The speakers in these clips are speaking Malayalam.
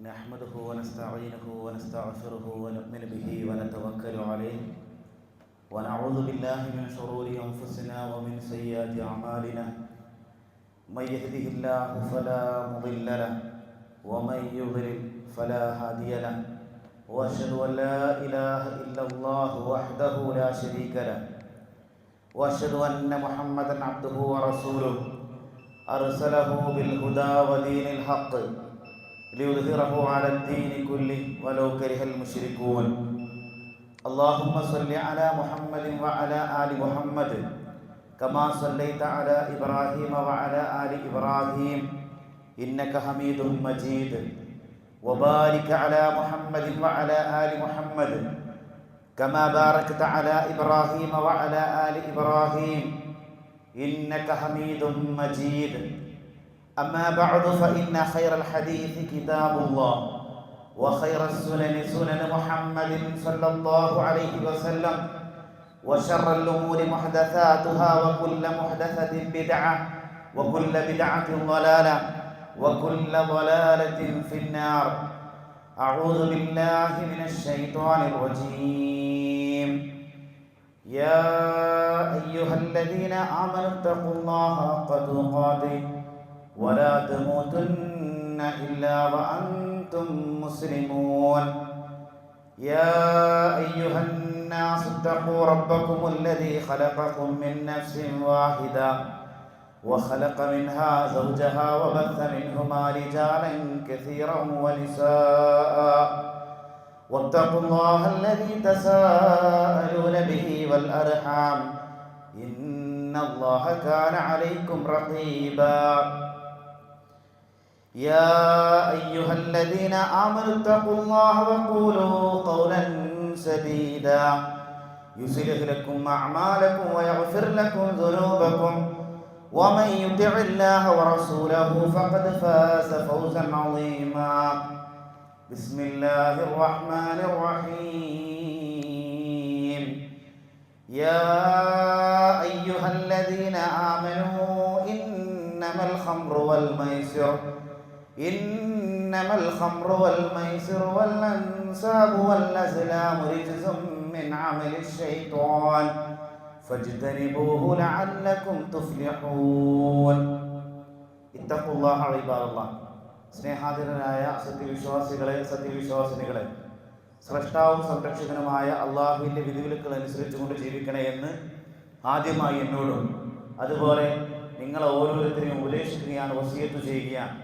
نحمده ونستعينه ونستغفره ونؤمن به ونتوكل عليه ونعوذ بالله من شرور أنفسنا ومن سيئات أعمالنا من يهده الله فلا مضل له ومن يضلل فلا هادي له وأشهد أن لا إله إلا الله وحده لا شريك له وأشهد أن محمدا عبده ورسوله أرسله بالهدى ودين الحق ليظهره على الدين كله ولو كره المشركون اللهم صل على محمد وعلى آل محمد كما صليت على إبراهيم وعلى آل إبراهيم إنك حميد مجيد وبارك على محمد وعلى آل محمد كما باركت على إبراهيم وعلى آل إبراهيم إنك حميد مجيد أما بعد فإن خير الحديث كتاب الله وخير السنن سنن محمد صلى الله عليه وسلم وشر الأمور محدثاتها وكل محدثة بدعة وكل بدعة ضلالة وكل ضلالة في النار أعوذ بالله من الشيطان الرجيم يا أيها الذين آمنوا اتقوا الله حق تقاته ولا تموتن إلا وأنتم مسلمون يا أيها الناس اتقوا ربكم الذي خلقكم من نفس واحدة وخلق منها زوجها وبث منهما رجالا كثيرا ونساء واتقوا الله الذي تساءلون به والأرحام إن الله كان عليكم رقيبا يا أيها الذين آمنوا اتقوا الله وقولوا قولا سديدا يصلح لكم أعمالكم ويغفر لكم ذنوبكم ومن يطع الله ورسوله فقد فاز فوزا عظيما بسم الله الرحمن الرحيم يا أيها الذين آمنوا إنما الخمر والميسر والأنساب والأزلام رجز من عمل الشيطان فاجتنبوه لعلكم تفلحون اتقوا الله عباد الله സ്നേഹാധീനനായ സത്യവിശ്വാസിനികളെ സ്രഷ്ടാവും സംരക്ഷകനുമായ അള്ളാഹുവിൻ്റെ വിധിവിലക്കുകൾ അനുസരിച്ചുകൊണ്ട് ജീവിക്കണേ എന്ന് ആദ്യമായി എന്നോടും അതുപോലെ നിങ്ങളെ ഓരോരുത്തരെയും ഉപദേശിക്കുകയാണ്, വസിയത്ത് ചെയ്യുകയാണ്.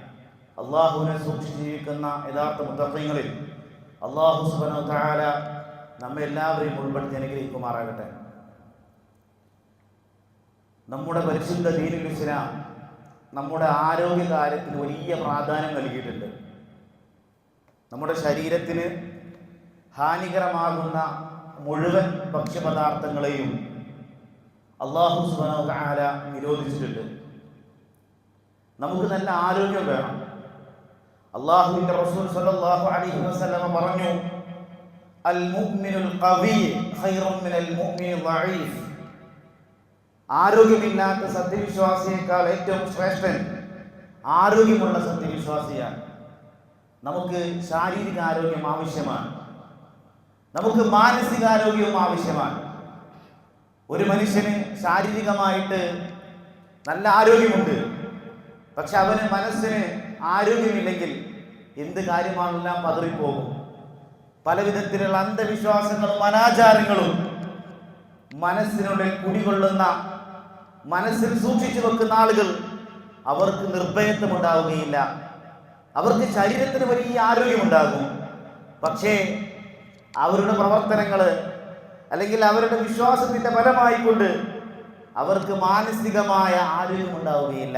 അള്ളാഹുവിനെ സൂക്ഷിച്ച് ജീവിക്കുന്ന യഥാർത്ഥ മുത്തഖീങ്ങളിൽ അള്ളാഹു സുബ്ഹാനഹു വ തആല നമ്മെ എല്ലാവരെയും ഉൾപ്പെടുത്തി അനുഗ്രഹിക്കുമാറാകട്ടെ. നമ്മുടെ പരിശുദ്ധ ദീനുൽ ഇസ്ലാം നമ്മുടെ ആരോഗ്യ കാര്യത്തിന് വലിയ പ്രാധാന്യം നൽകിയിട്ടുണ്ട്. നമ്മുടെ ശരീരത്തിന് ഹാനികരമാകുന്ന മുഴുവൻ ഭക്ഷ്യപദാർത്ഥങ്ങളെയും അല്ലാഹു സുബ്ഹാനഹു വ തആല നിരോധിച്ചിട്ടുണ്ട്. നമുക്ക് നല്ല ആരോഗ്യം വേണം. അല്ലാഹുവിൻ്റെ റസൂൽ സ്വല്ലല്ലാഹു അലൈഹി വസല്ലം പറഞ്ഞു, അൽ മുഅ്മിനുൽ ഖവി ഖൈറുൻ മിനൽ മുഅ്മിനിൽ ദഈഫ്. ആരോഗ്യമില്ലാത്ത സത്യവിശ്വാസിയേക്കാൾ ഏറ്റവും ശ്രേഷ്ഠൻ ആരോഗ്യമുള്ള സത്യവിശ്വാസിയാണ്. നമുക്ക് ശാരീരിക ആരോഗ്യം ആവശ്യമാണ്, നമുക്ക് മാനസികാരോഗ്യവും ആവശ്യമാണ്. ഒരു മനുഷ്യന് ശാരീരികമായിട്ട് നല്ല ആരോഗ്യമുണ്ട്, പക്ഷെ അവന് മനസ്സിന് ആരോഗ്യമില്ലെങ്കിൽ എന്ത് കാര്യമാണെല്ലാം പതറിപ്പോകും. പല വിധത്തിലുള്ള അന്ധവിശ്വാസങ്ങളും അനാചാരങ്ങളും മനസ്സിനുള്ളിൽ കുടികൊള്ളുന്ന, മനസ്സിൽ സൂക്ഷിച്ചു വെക്കുന്ന ആളുകൾ അവർക്ക് നിർഭയത്വം ഉണ്ടാവുകയില്ല. അവർക്ക് ശരീരത്തിന് വലിയ ആരോഗ്യമുണ്ടാകും, പക്ഷേ അവരുടെ പ്രവർത്തനങ്ങൾ അല്ലെങ്കിൽ അവരുടെ വിശ്വാസത്തിൻ്റെ ഫലമായിക്കൊണ്ട് അവർക്ക് മാനസികമായ ആരോഗ്യം ഉണ്ടാവുകയില്ല.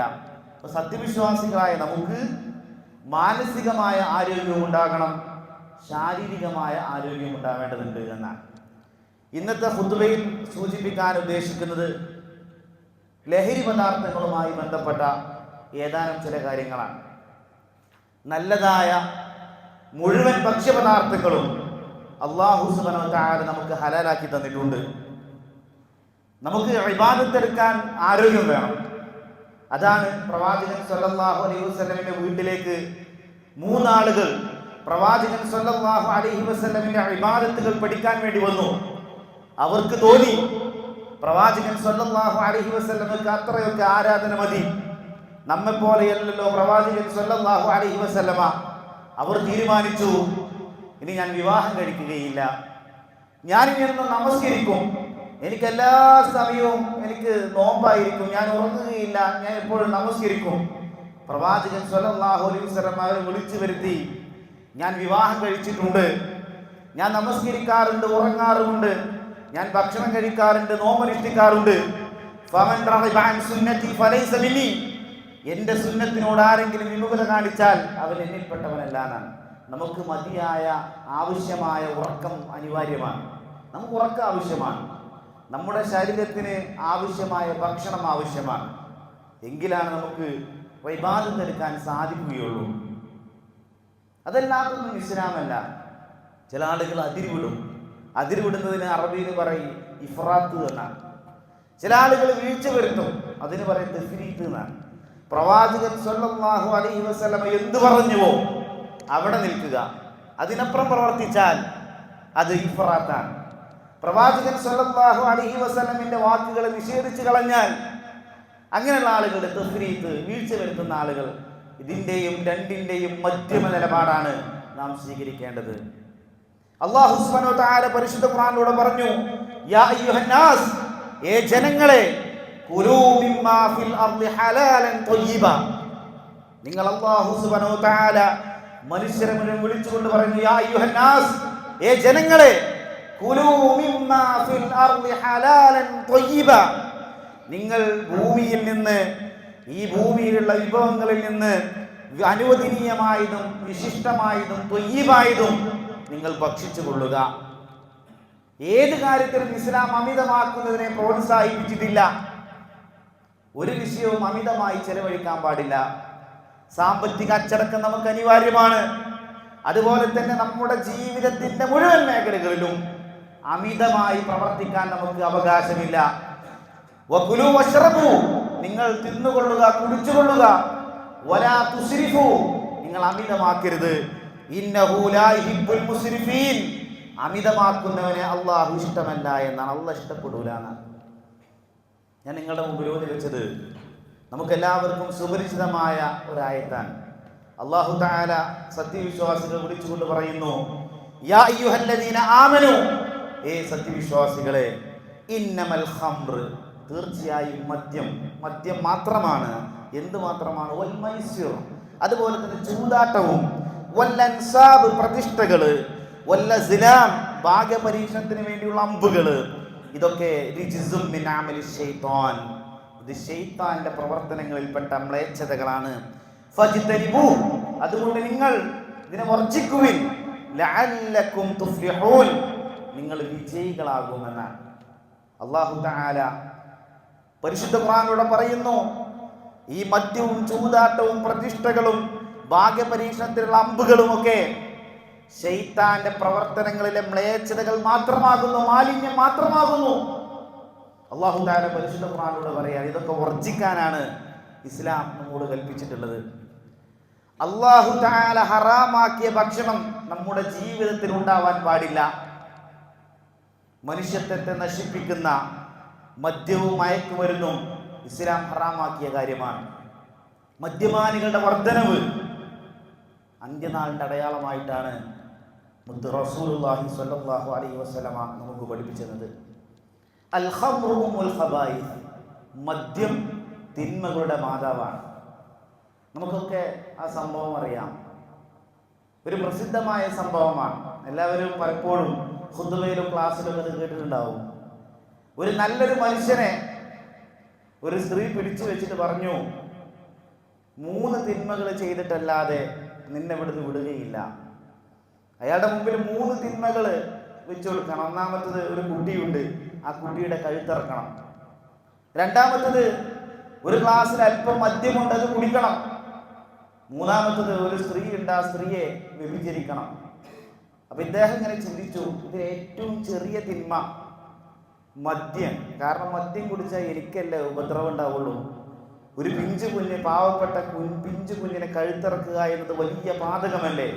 അപ്പോൾ സത്യവിശ്വാസികളായ നമുക്ക് മാനസികമായ ആരോഗ്യവും ഉണ്ടാകണം, ശാരീരികമായ ആരോഗ്യം ഉണ്ടാവേണ്ടതുണ്ട് എന്നാണ് ഇന്നത്തെ ഖുതുബയിൽ സൂചിപ്പിക്കാൻ ഉദ്ദേശിക്കുന്നത്. ലഹരി പദാർത്ഥങ്ങളുമായി ബന്ധപ്പെട്ട ഏതാനും ചില കാര്യങ്ങളാണ്. നല്ലതായ മുഴുവൻ ഭക്ഷ്യപദാർത്ഥങ്ങളും അല്ലാഹു സുബ്ഹാനഹു വ തആല നമുക്ക് ഹലാലാക്കി തന്നിട്ടുണ്ട്. നമുക്ക് ഇബാദത്തെടുക്കാൻ ആരോഗ്യം വേണം. അതാണ് പ്രവാചകൻ സല്ലല്ലാഹു അലൈഹി വസല്ലമയുടെ വീട്ടിലേക്ക് മൂന്നാളുകൾ പ്രവാചകൻ സല്ലല്ലാഹു അലൈഹി വസല്ലമിന്റെ ഇബാദത്തുകൾ പഠിക്കാൻ വേണ്ടി വന്നു. അവർക്ക് തോന്നി പ്രവാചകൻ സല്ലല്ലാഹു അലൈഹി വസല്ലമക്ക് അത്രയൊക്കെ ആരാധന മതി, നമ്മെ പോലെയല്ലല്ലോ പ്രവാചകൻ സല്ലല്ലാഹു അലൈഹി വസല്ലമ. അവർ തീരുമാനിച്ചു, ഇനി ഞാൻ വിവാഹം കഴിക്കുകയില്ല, ഞാനിനി എന്നും നമസ്കരിക്കും, എനിക്ക് എല്ലാ സമയവും എനിക്ക് നോമ്പായിരിക്കും, ഞാൻ ഉറങ്ങുകയില്ല, ഞാൻ എപ്പോഴും നമസ്കരിക്കും. പ്രവാചകൻ സല്ലല്ലാഹു അലൈഹി വസല്ലം അവരെ വിളിച്ചു വരുത്തി, ഞാൻ വിവാഹം കഴിച്ചിട്ടുണ്ട്, ഞാൻ നമസ്കരിക്കാറുണ്ട്, ഉറങ്ങാറുമുണ്ട്, ഞാൻ ഭക്ഷണം കഴിക്കാറുണ്ട്, നോമ്പനുഷ്ഠിക്കാറുണ്ട്. ഫമൻ റഗിബ അൻ സുന്നതി ഫലൈസ മിന്നി, എൻ്റെ സുന്നത്തിനോട് ആരെങ്കിലും വിമുഖത കാണിച്ചാൽ അവൻ എന്നിൽപ്പെട്ടവനല്ല എന്നാണ്. നമുക്ക് മതിയായ ആവശ്യമായ ഉറക്കം അനിവാര്യമാണ്. നമുക്ക് ഉറക്കം ആവശ്യമാണ്, നമ്മുടെ ശരീരത്തിന് ആവശ്യമായ ഭക്ഷണം ആവശ്യമാണ്. എങ്കിലാണ് നമുക്ക് ഇബാദത്ത് എടുക്കാൻ സാധിക്കുകയുള്ളൂ. അതല്ലാതൊന്നും ഇസ്ലാമല്ല. ചില ആളുകൾ അതിരുവിടും. അതിരുവിടുന്നതിന് അറബിയിൽ പറയും ഇഫ്രാത്ത് എന്നാണ്. ചില ആളുകൾ വീഴ്ച വരുത്തും, അതിന് പറയും തഫ്രീത്ത് എന്നാണ്. പ്രവാചകൻ സല്ലല്ലാഹു അലൈഹി വസല്ലം എന്ത് പറഞ്ഞുവോ അവിടെ നിൽക്കുക, അതിനപ്പുറം പ്രവർത്തിച്ചാൽ അത് ഇഫ്രാത്താണ്. പ്രവാചകൻ സല്ലല്ലാഹു അലൈഹി വസല്ലമിന്റെ വാക്കുകളെ നിഷേധിച്ചു കളഞ്ഞാൽ അങ്ങനെയുള്ള ആളുകൾ തഫ്രീത്ത്, വീഴ്ച വരുത്തുന്ന ആളുകൾ. ഇതിൻ്റെയും രണ്ടിൻ്റെയും മധ്യമ നിലപാടാണ് നാം സ്വീകരിക്കേണ്ടത്. അല്ലാഹു സുബ്ഹാനഹു വ തആല പരിശുദ്ധ ഖുർആനിലൂടെ പറഞ്ഞു, യാ അയ്യുഹന്നാസ്, ഏ ജനങ്ങളെ, കുലൂ മിമ്മാ ഫിൽ അർളി ഹലാലൻ ത്വയ്യിബ. നിങ്ങൾ അല്ലാഹു സുബ്ഹാനഹു വ തആല മനുഷ്യരെ മുഴുവൻ വിളിച്ചുകൊണ്ട് പറഞ്ഞു, യാ അയ്യുഹന്നാസ്, ഏ ജനങ്ങളെ, കുലൂ മിമ്മാ ഫിൽ അർളി ഹലാലൻ ത്വയ്യിബ. നിങ്ങൾ ഭൂമിയിൽ നിന്ന്, ഈ ഭൂമിയിലുള്ള വിഭവങ്ങളിൽ നിന്ന് അനുവദനീയമായതും വിശിഷ്ടമായതും ത്വയ്യിബായതും നിങ്ങൾ ഭക്ഷിച്ചു കൊള്ളുക. ഏത് കാര്യത്തിലും ഇസ്ലാം അമിതമാക്കുന്നതിനെ പ്രോത്സാഹിപ്പിച്ചിട്ടില്ല. ഒരു വിഷയവും അമിതമായി ചെലവഴിക്കാൻ പാടില്ല. സാമ്പത്തിക അച്ചടക്കം നമുക്ക് അനിവാര്യമാണ്. അതുപോലെ തന്നെ നമ്മുടെ ജീവിതത്തിന്റെ മുഴുവൻ മേഖലകളിലും അമിതമായി പ്രവർത്തിക്കാൻ നമുക്ക് അവകാശമില്ല. വകുലു വശ്റബു, നിങ്ങൾ തിന്നുകൊള്ളുക, കുടിച്ചുകൊള്ളുക. വലാ തുസ്രിഫു, നിങ്ങൾ അമിതമാക്കരുത്. ഇന്നഹു ലാ യുഹിബ്ബുൽ മുസ്രിഫീൻ, അമിതമാക്കുന്നവനെ അള്ളാഹു ഇഷ്ടമല്ല എന്നാണ്. അള്ളാഹ് ഇഷ്ടപ്പെടൂല എന്നാണ്. ഞാൻ നിങ്ങളുടെ മുമ്പിൽ ഓതി വെച്ചത് നമുക്കെല്ലാവർക്കും സുപരിചിതമായ ഒരായത്താണ്. അല്ലാഹു തആല സത്യവിശ്വാസികളെ വിളിച്ചുകൊണ്ട് പറയുന്നു, യാ അയ്യുഹല്ലദീന ആമനു, ഏ സത്യവിശ്വാസികളെ, ഇന്നമൽ ഖംർ, തീർച്ചയായും മദ്യം മാത്രമാണ്. എന്ത് മാത്രമാണ്? വൽ മൈസിർ, അതുപോലെ തന്നെ ചൂതാട്ടവും, വൽ അൻസാബ്, പ്രതിഷ്ഠകള്, വൽ അസ്ലാം, ഭാഗ്യപരീക്ഷണത്തിന് വേണ്ടിയുള്ള അമ്പുകള്, ഇതൊക്കെ റിജ്സും മിൻ അമലി ശൈത്താൻ, ഇത് ശൈത്താന്റെ പ്രവർത്തനങ്ങളിൽപ്പെട്ട മ്ലേച്ഛതകളാണ്. ഫജ്തനിബൂ, അതുകൊണ്ട് നിങ്ങൾ ഇതിനെ വർജിക്കുവിൻ. ലഅല്ലക്കും തുഫ്ലിഹൂൻ, നിങ്ങൾ വിജയികളാകുമെന്നാണ് അല്ലാഹു തആല പരിശുദ്ധ ഖുർആനിലൂടെ പറയുന്നു. ഈ മദ്യവും ചൂതാട്ടവും പ്രതിഷ്ഠകളും ഭാഗ്യപരീക്ഷണത്തിലുള്ള അമ്പുകളും ഒക്കെ ശൈത്താന്റെ പ്രവർത്തനങ്ങളിലെ മ്ലേച്ഛതകൾ മാത്രമാകുന്നു, മാലിന്യം മാത്രമാകുന്നു. അല്ലാഹു തആല പരിശുദ്ധ ഖുർആനിലൂടെ പറയാൻ, ഇതൊക്കെ വർജിക്കാനാണ് ഇസ്ലാം നമ്മോട് കൽപ്പിച്ചിട്ടുള്ളത്. അല്ലാഹു തആല ഹറാമാക്കിയ ഭക്ഷണം നമ്മുടെ ജീവിതത്തിൽ ഉണ്ടാവാൻ പാടില്ല. മനുഷ്യത്വത്തെ നശിപ്പിക്കുന്ന മദ്യവും മയക്കുമരുന്നും ഇസ്ലാം ഹറാമാക്കിയ കാര്യമാണ്. മദ്യപാനികളുടെ വർധനവ് അന്ത്യനാളിന്റെ അടയാളമായിട്ടാണ് മുത്ത് റസൂലുള്ളാഹി സ്വല്ലല്ലാഹു അലൈഹി വസല്ലമ നമുക്ക് പഠിപ്പിച്ചത്. അൽ ഖംറു ഉമ്മുൽ ഖബായിസ്, മദ്യം തിന്മകളുടെ മാതാവാണ്. നമുക്കൊക്കെ ആ സംഭവം അറിയാം. ഒരു പ്രസിദ്ധമായ സംഭവമാണ്. എല്ലാവരും പലപ്പോഴും ഖുതുബയിലും ക്ലാസ്സിലും അത് കേട്ടിട്ടുണ്ടാവും. ഒരു നല്ലൊരു മനുഷ്യനെ ഒരു സ്ത്രീ പിടിച്ചു വെച്ചിട്ട് പറഞ്ഞു, 3 തിന്മകൾ ചെയ്തിട്ടല്ലാതെ നിന്നെ ഇവിടുന്ന് വിടുകയില്ല. അയാളുടെ മുമ്പിൽ 3 തിന്മകൾ വെച്ചു കൊടുക്കണം. ഒന്നാമത്തത്, ഒരു കുട്ടിയുണ്ട്, ആ കുട്ടിയുടെ കഴുത്തിറക്കണം. രണ്ടാമത്തത്, ഒരു ഗ്ലാസ്സിൽ അല്പം മദ്യമുണ്ട്, അത് കുടിക്കണം. മൂന്നാമത്തത്, ഒരു സ്ത്രീ ഉണ്ട്, ആ സ്ത്രീയെ വ്യഭിചരിക്കണം. അപ്പൊ ഇദ്ദേഹം ഇങ്ങനെ ചിന്തിച്ചു, ഇതിൽ ഏറ്റവും ചെറിയ തിന്മ മദ്യം. കാരണം മദ്യം കുടിച്ചാൽ എനിക്കല്ലേ ഉപദ്രവം ഉണ്ടാവുള്ളൂ. ഒരു പിഞ്ചു കുഞ്ഞ്, പാവപ്പെട്ട പിഞ്ചു കുഞ്ഞിനെ കഴുത്തിറക്കുക എന്നത് വലിയ പാതകമല്ലേ.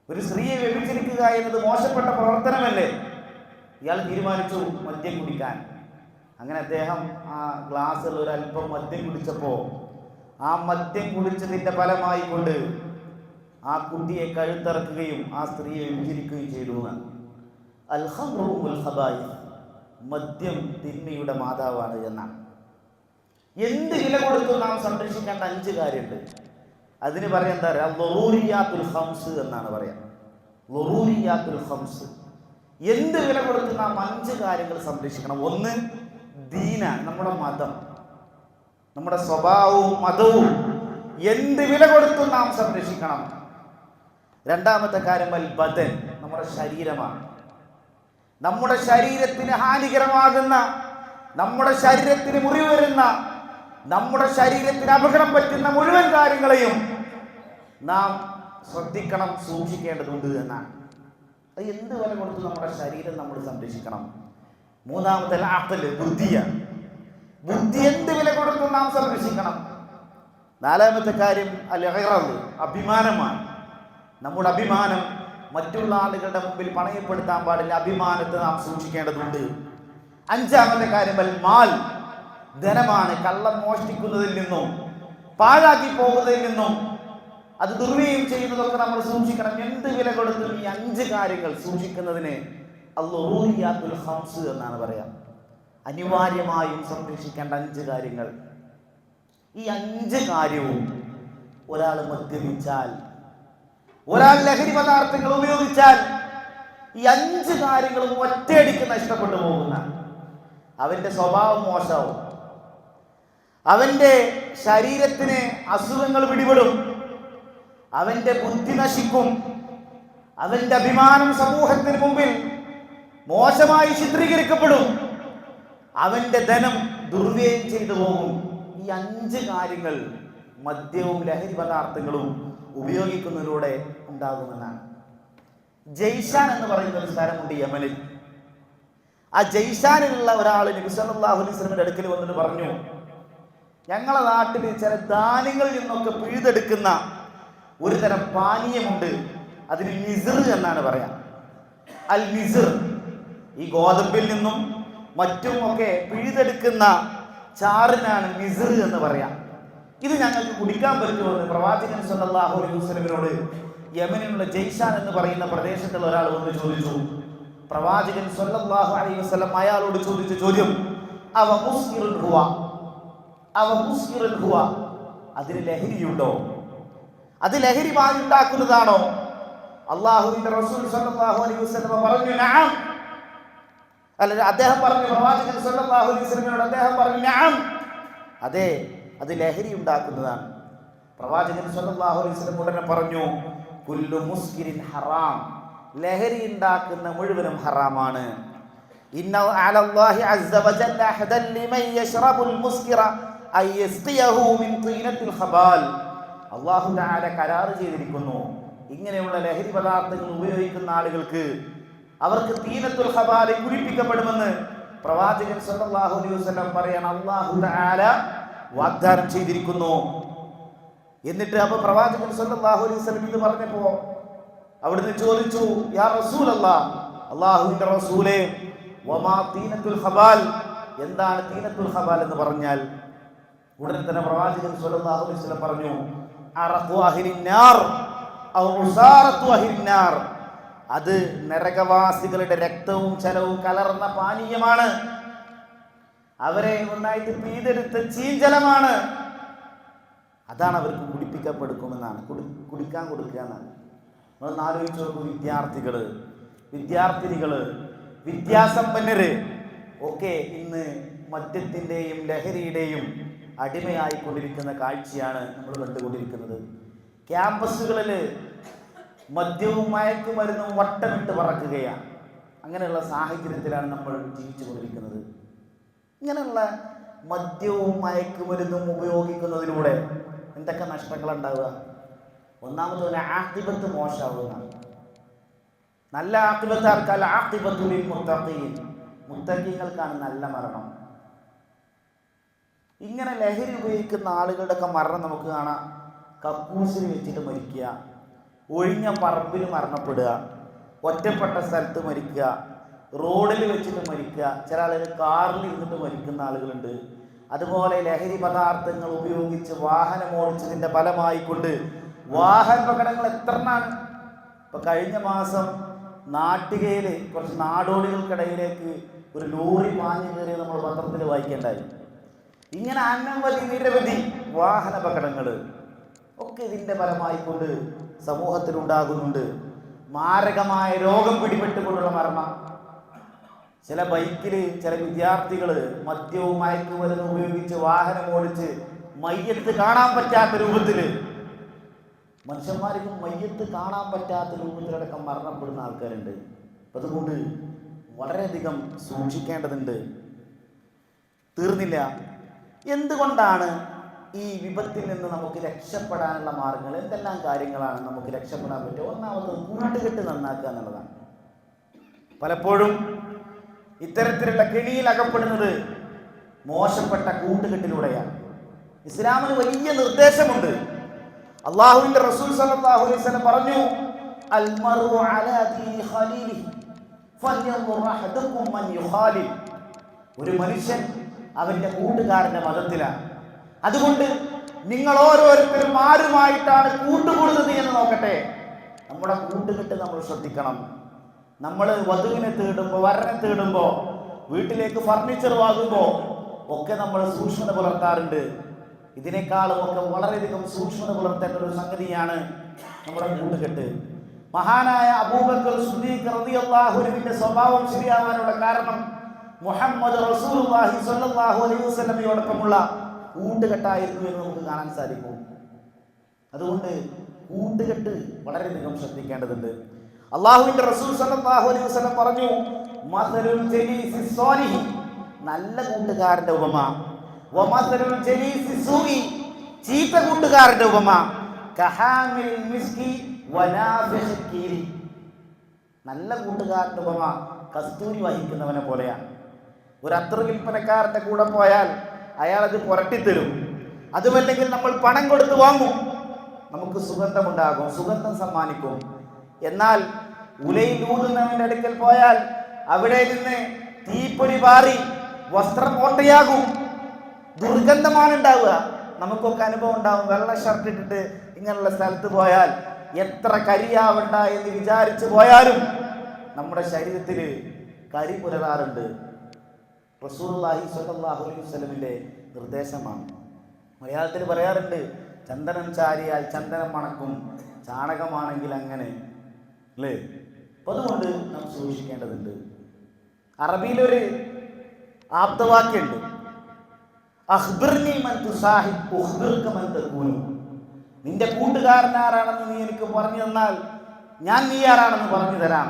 ഒരു സ്ത്രീയെ വ്യഭിചരിക്കുക എന്നത് മോശപ്പെട്ട പ്രവർത്തനമല്ലേ? ഇയാൾ തീരുമാനിച്ചു മദ്യം കുടിക്കാൻ. അങ്ങനെ അദ്ദേഹം ആ ഗ്ലാസ്സിൽ ഒരല്പം മദ്യം കുടിച്ചപ്പോൾ ആ മദ്യം കുടിച്ചതിൻ്റെ ഫലമായി കൊണ്ട് ആ കുട്ടിയെ കഴുത്തിറക്കുകയും ആ സ്ത്രീയെ വ്യഭിചരിക്കുകയും ചെയ്തു. മദ്യം തിന്മയുടെ മാതാവാണ് എന്നാണ്. എന്ത് വില കൊടുത്തും നാം സംരക്ഷിക്കേണ്ട 5 കാര്യമുണ്ട്. അതിന് പറയാൻ എന്താ പറയുക? ലറൂരിയാത്തുൽ ഖംസ് എന്നാണ് പറയാം. ലറൂരിയാത്തുൽ ഖംസ്. എന്ത് വില കൊടുത്ത് നാം 5 കാര്യങ്ങൾ സംരക്ഷിക്കണം. ഒന്ന്, ദീനാണ്, നമ്മുടെ മതം, നമ്മുടെ സ്വഭാവവും മതവും എന്ത് വില കൊടുത്തും നാം സംരക്ഷിക്കണം. രണ്ടാമത്തെ കാര്യം അൽ ബദൻ, നമ്മുടെ ശരീരമാണ്. നമ്മുടെ ശരീരത്തിന് ഹാനികരമാകുന്ന, നമ്മുടെ ശരീരത്തിന് മുറിവ് വരുന്ന, നമ്മുടെ ശരീരത്തിന് അപകടം പറ്റുന്ന മുഴുവൻ കാര്യങ്ങളെയും നാം ശ്രദ്ധിക്കണം, സൂക്ഷിക്കേണ്ടതുണ്ട് എന്നാണ്. അത് എന്ത് വില കൊടുത്ത് നമ്മുടെ ശരീരം നമ്മൾ സംരക്ഷിക്കണം. മൂന്നാമത്തെ അഖ്ല്, ബുദ്ധിയാണ്. ബുദ്ധി എന്ത് വില കൊടുത്തും നാം സംരക്ഷിക്കണം. നാലാമത്തെ കാര്യം അൽ ഇഗ്റാദ്, അഭിമാനമാണ്. നമ്മുടെ അഭിമാനം മറ്റുള്ള ആളുകളുടെ മുമ്പിൽ പണയപ്പെടുത്താൻ പാടില്ല. അഭിമാനത്തെ നാം സൂക്ഷിക്കേണ്ടതുണ്ട്. അഞ്ചാമത്തെ കാര്യം അൽ മാൽ, ധനമാണ്. കള്ളം മോഷ്ടിക്കുന്നതിൽ നിന്നും പാഴാക്കി പോകുന്നതിൽ നിന്നും അത് ദുർവ്യയം ചെയ്യുന്നതൊക്കെ നമ്മൾ സൂക്ഷിക്കണം. എന്ത് വില കൊടുത്തും ഈ 5 കാര്യങ്ങൾ സൂക്ഷിക്കുന്നതിന് അൽ-ലറൂരിയാത്തുൽ ഖംസ് എന്നാണ് പറയാം. അനിവാര്യമായും സംരക്ഷിക്കേണ്ട 5 കാര്യങ്ങൾ. ഈ 5 കാര്യവും ഒരാൾ മദ്യപിച്ചാൽ, ഒരാൾ ലഹരി പദാർത്ഥങ്ങൾ ഉപയോഗിച്ചാൽ, ഈ 5 കാര്യങ്ങളും ഒറ്റയടിക്ക് നഷ്ടപ്പെട്ടു പോകുന്ന, അവന്റെ സ്വഭാവം മോശമാവും, അവന്റെ ശരീരത്തിന് അസുഖങ്ങൾ പിടിപെടും, അവന്റെ ബുദ്ധി നശിക്കും, അവന്റെ അഭിമാനം സമൂഹത്തിന് മുമ്പിൽ മോശമായി ചിത്രീകരിക്കപ്പെടും, അവന്റെ ധനം ദുർവ്യയം ചെയ്തു പോകും. ഈ 5 കാര്യങ്ങൾ മദ്യവും ലഹരി പദാർത്ഥങ്ങളും ഉപയോഗിക്കുന്നതിലൂടെ ഉണ്ടാകുമെന്നാണ്. ജയ്ഷാൻ എന്ന് പറയുന്ന ഒരു സ്ഥലമുണ്ട് യമനിൽ. ആ ജയ്ഷാനിലുള്ള ഒരാൾ നബി സല്ലല്ലാഹു അലൈഹി വസല്ലമയുടെ അടുക്കൽ വന്നിട്ട് പറഞ്ഞു, ഞങ്ങളെ നാട്ടിൽ ചില ധാന്യങ്ങളിൽ നിന്നൊക്കെ പിഴുതെടുക്കുന്ന ഒരു തരം പാനീയമുണ്ട്, അതിന് മിസ്ർ എന്നാണ് പറയാം. അൽ മിസ്ർ, ഈ ഗോതമ്പിൽ നിന്നും മറ്റും ഒക്കെ പിഴുതെടുക്കുന്ന ചാറിനാണ് മിസ്ർ എന്ന് പറയാം. ഇത് ഞങ്ങൾക്ക് കുടിക്കാൻ പറ്റുമെന്ന് പ്രവാചകൻ സല്ലല്ലാഹു അലൈഹി വസല്ലമയോട് യമനിലുള്ള ജയ്ഷാൻ എന്ന് പറയുന്ന പ്രദേശത്തുള്ള ഒരാൾ വന്ന് ചോദിച്ചു. പ്രവാചകൻ സല്ലല്ലാഹു അലൈഹി വസല്ലം അയാളോട് ചോദിച്ച ചോദ്യം, അവ മുസ്കിറുൻ ഹുവ, അവ മുസ്കിറുൻ ഹുവ, അതിന് ലഹരിയുണ്ടോ? അത് ലഹരി ഉണ്ടാക്കുന്നതാണോ? അല്ലാഹുവിന്റെ റസൂൽ സല്ലല്ലാഹു അലൈഹി വസല്ലം പറഞ്ഞു നഅം. അല്ല, അദ്ദേഹം പറഞ്ഞു, പ്രവാചകൻ സല്ലല്ലാഹു അലൈഹി വസല്ലമയോട് അദ്ദേഹം പറഞ്ഞു നഅം, അതെ, അത് ലഹരി ഉണ്ടാക്കുന്നതാണ്. പ്രവാചകൻ സല്ലല്ലാഹു അലൈഹി വസല്ലം ഉടനെ പറഞ്ഞു, കുല്ലു മുസ്കിരിൻ ഹറാം, ലഹരി ഉണ്ടാക്കുന്ന മുഴുവനും ഹറാമാണ്. ഇന്ന അലല്ലാഹി അസ്സ വജല്ല അഹദൻ ലിമൻ യശ്റബുൽ മുസ്കിറ അൻ യസ്ഖിയഹു മിൻ തീനത്തിൽ ഖബാൽ. അല്ലാഹു തആല കരാർ ചെയ്തിരിക്കുന്നു, ഇങ്ങനെയുള്ള ലഹരി പദാർത്ഥങ്ങൾ ഉപയോഗിക്കുന്ന ആളുകൾക്ക് അവർക്ക് തീനത്തുൽ ഖബാൽ കുടിപ്പിക്കപ്പെടുമെന്ന് പ്രവാചകൻ സല്ലല്ലാഹു അലൈഹി വസല്ലം പറയാൻ അല്ലാഹു തആല വാഗ്ദാനം ചെയ്തിരിക്കുന്നു. എന്നിട്ട് അപ്പോൾ പ്രവാചകൻ സല്ലല്ലാഹു അലൈഹി വസല്ലം ഇത് പറഞ്ഞപ്പോൾ അവിടുന്ന് ചോദിച്ചു, യാ റസൂലല്ലാഹ്, അല്ലാഹുവിന്റെ റസൂലേ, വമാ തീനത്തുൽ ഖബാൽ, എന്താണ് തീനത്തുൽ ഖബാൽ എന്ന് പറഞ്ഞാൽ? ഉടനെ തന്നെ പ്രവാചകൻ സല്ലല്ലാഹു അലൈഹി വസല്ലം പറഞ്ഞു, അറഖു അഹ്ലിന്നാർ ഔ ഉസാറത്തു അഹ്ലിന്നാർ, അത് നരകവാസികളുടെ രക്തവും ജലവും കലർന്ന പാനീയമാണ്, അവരെ ഒന്നായിട്ട് പീതെടുത്ത ചീഞ്ചലമാണ്, അതാണ് അവർക്ക് കുടിപ്പിക്കപ്പെടുക്കുമെന്നാണ്, കുടിക്കാൻ കൊടുക്കുക എന്നാണ്. നമ്മളൊന്ന് ആലോചിച്ച് നോക്കൂ, വിദ്യാർത്ഥിനികള്, വിദ്യാസമ്പന്നര് ഒക്കെ ഇന്ന് മദ്യത്തിൻ്റെയും ലഹരിയുടെയും അടിമയായിക്കൊണ്ടിരിക്കുന്ന കാഴ്ചയാണ് നമ്മൾ കണ്ടുകൊണ്ടിരിക്കുന്നത്. ക്യാമ്പസുകളിൽ മദ്യവും മയക്കുമരുന്നും വട്ടമിട്ട് പറക്കുകയാണ്. അങ്ങനെയുള്ള സാഹചര്യത്തിലാണ് നമ്മൾ ജീവിച്ചു കൊണ്ടിരിക്കുന്നത്. ഇങ്ങനെയുള്ള മദ്യവും മയക്കുമരുന്നും ഉപയോഗിക്കുന്നതിലൂടെ എന്തൊക്കെ നഷ്ടങ്ങളുണ്ടാവുക? ഒന്നാമത് ആഖിബത്ത് മോശമാവുന്നതാണ്. നല്ല ആഖിബത്ത് ആർക്കാൽ? ആഖിബത്തുൽ മുത്തഖീൻ, മുത്തഖീങ്ങൾക്കാണ് നല്ല മരണം. ഇങ്ങനെ ലഹരി ഉപയോഗിക്കുന്ന ആളുകളുടെയൊക്കെ മരണം നമുക്ക് കാണാം. കക്കൂസിൽ വെച്ചിട്ട് മരിക്കുക, ഒഴിഞ്ഞ പറമ്പിൽ മരണപ്പെടുക, ഒറ്റപ്പെട്ട സ്ഥലത്ത് മരിക്കുക, റോഡിൽ വെച്ചിട്ട് മരിക്കുക, ചില ആളുകൾ കാറിൽ ഇരുന്നിട്ട് മരിക്കുന്ന ആളുകളുണ്ട്. അതുപോലെ ലഹരി പദാർത്ഥങ്ങൾ ഉപയോഗിച്ച് വാഹനം ഓടിച്ചതിൻ്റെ ഫലമായിക്കൊണ്ട് വാഹന അപകടങ്ങൾ എത്രണ്ണാണ്. ഇപ്പം കഴിഞ്ഞ മാസം നാട്ടികയിൽ കുറച്ച് നാടോടികൾക്കിടയിലേക്ക് ഒരു ലോറി പാഞ്ഞു കയറി നമ്മൾ പത്രത്തിൽ വായിക്കേണ്ടായി. ഇങ്ങനെ അനവധി നിരവധി വാഹന അപകടങ്ങൾ ഒക്കെ ഇതിൻ്റെ ഫലമായിക്കൊണ്ട് സമൂഹത്തിലുണ്ടാകുന്നുണ്ട്. മാരകമായ രോഗം പിടിപെട്ടുകൊണ്ടുള്ള മരണം. ചില ബൈക്കിൽ ചില വിദ്യാർത്ഥികൾ മദ്യവും മയക്കുമരുന്നും ഉപയോഗിച്ച് വാഹനം ഓടിച്ച് മയ്യത്ത് കാണാൻ പറ്റാത്ത രൂപത്തിൽ, മനുഷ്യന്മാർക്ക് മയ്യത്ത് കാണാൻ പറ്റാത്ത രൂപത്തിലടക്കം മരണപ്പെടുന്ന ആൾക്കാരുണ്ട്. അപ്പം അതുകൊണ്ട് വളരെയധികം സൂക്ഷിക്കേണ്ടതുണ്ട്. തീർന്നില്ല. എന്തുകൊണ്ടാണ് ഈ വിപത്തിൽ നിന്ന് നമുക്ക് രക്ഷപ്പെടാനുള്ള മാർഗങ്ങൾ? എന്തെല്ലാം കാര്യങ്ങളാണ് നമുക്ക് രക്ഷപ്പെടാൻ പറ്റുക? ഒന്നാമത് കൂട്ടുകെട്ട് നന്നാക്കുക എന്നുള്ളതാണ്. പലപ്പോഴും ഇത്തരത്തിലുള്ള കെണിയിൽ അകപ്പെടുന്നത് മോശപ്പെട്ട കൂട്ടുകെട്ടിലൂടെയാണ്. ഇസ്ലാമിന് വലിയ നിർദ്ദേശമുണ്ട്. അള്ളാഹുവിന്റെ റസൂൽ സല്ലല്ലാഹു അലൈഹി വസല്ലം പറഞ്ഞു, അൽമറു അലാ ദീനി ഖലീലിഹി ഫൽയൻദുർ അഹദുകും മൻ യുഖാലിൽ. ഒരു മനുഷ്യൻ അവന്റെ കൂട്ടുകാരന്റെ മതത്തിലാണ്. അതുകൊണ്ട് നിങ്ങൾ ഓരോരുത്തരും ആരുമായിട്ടാണ് കൂട്ടുകൂടുന്നത് എന്ന് നോക്കട്ടെ. നമ്മുടെ കൂട്ടുകെട്ട് നമ്മൾ ശ്രദ്ധിക്കണം. നമ്മൾ വധുവിനെ തേടുമ്പോൾ, വരനെ തേടുമ്പോൾ, വീട്ടിലേക്ക് ഫർണിച്ചർ വാങ്ങുമ്പോൾ ഒക്കെ നമ്മൾ സൂക്ഷ്മത പുലർത്താറുണ്ട്. ഇതിനേക്കാളും ഒക്കെ വളരെയധികം സൂക്ഷ്മത പുലർത്തേണ്ട ഒരു സംഗതിയാണ് നമ്മുടെ കൂട്ടുകെട്ട്. മഹാനായ അബൂബക്കർ സിദ്ദീഖ് റളിയല്ലാഹു അൻഹുവിന്റെ സ്വഭാവം ശരിയാവാനുള്ള കാരണം മുഹമ്മദ് റസൂലുള്ളാഹി സ്വല്ലല്ലാഹു അലൈഹി വസല്ലമയോടൊപ്പമുള്ള കൂട്ടുകെട്ടായിരുന്നു എന്ന് നമുക്ക് കാണാൻ സാധിക്കും. അതുകൊണ്ട് കൂട്ടുകെട്ട് വളരെയധികം ശ്രദ്ധിക്കേണ്ടതുണ്ട്. അള്ളാഹുവിന്റെ റസൂൽ സല്ലല്ലാഹു അലൈഹി വസല്ലം പറഞ്ഞു, മസലുൽ ജലീസി സ്വാലിഹി, നല്ല കൂട്ടുകാരന്റെ ഉപമ, വമസലുൽ ജലീസി സൂഇ, ചീത്ത കൂട്ടുകാരന്റെ ഉപമ, കഹാമിൽ മിസ്കി വനാഫിഖ് കീരി. നല്ല കൂട്ടുകാരന്റെ ഉപമ കസ്തൂരി വഹിക്കുന്നവനെ പോലെയാണ്. ഒരു അത്ര വിൽപ്പനക്കാരന്റെ കൂടെ പോയാൽ അയാൾ അത് പുരട്ടിത്തരും. അതുമല്ലെങ്കിൽ നമ്മൾ പണം കൊടുത്ത് വാങ്ങും, നമുക്ക് സുഗന്ധമുണ്ടാകും, സുഗന്ധം സമ്മാനിക്കും. എന്നാൽ ഉലയിൽ ഊതുന്നവന്റെ അടുക്കൽ പോയാൽ അവിടെ നിന്ന് തീപ്പൊരി പാറി വസ്ത്രം ഓട്ടയാകും, ദുർഗന്ധമാണ് ഉണ്ടാവുക. നമുക്കൊക്കെ അനുഭവം ഉണ്ടാവും. വെള്ള ഷർട്ട് ഇട്ടിട്ട് ഇങ്ങനെയുള്ള സ്ഥലത്ത് പോയാൽ എത്ര കരിയാവണ്ട എന്ന് വിചാരിച്ചു പോയാലും നമ്മുടെ ശരീരത്തിൽ കരി പുലരാറുണ്ട്. റസൂലുള്ളാഹി സ്വല്ലല്ലാഹു അലൈഹി വസല്ലമിന്റെ നിർദ്ദേശമാണ്. മലയാളത്തിൽ പറയാറുണ്ട്, ചന്ദനം ചാരിയാൽ ചന്ദനം മണക്കും, ചാണകമാണെങ്കിൽ അങ്ങനെ, അല്ലേ? അപ്പം അതുകൊണ്ട് നാം സൂക്ഷിക്കേണ്ടതുണ്ട്. അറബിയിലൊരു ആപ്തവാക്യമുണ്ട്, അഖ്ബിർനി മൻ തുസാഹിബ് ഉഖ്ബിർക മൻ തകൂനു. നിന്റെ കൂട്ടുകാരൻ ആരാണെന്ന് നീ എനിക്ക് പറഞ്ഞു തന്നാൽ ഞാൻ നീ ആരാണെന്ന് പറഞ്ഞു തരാം.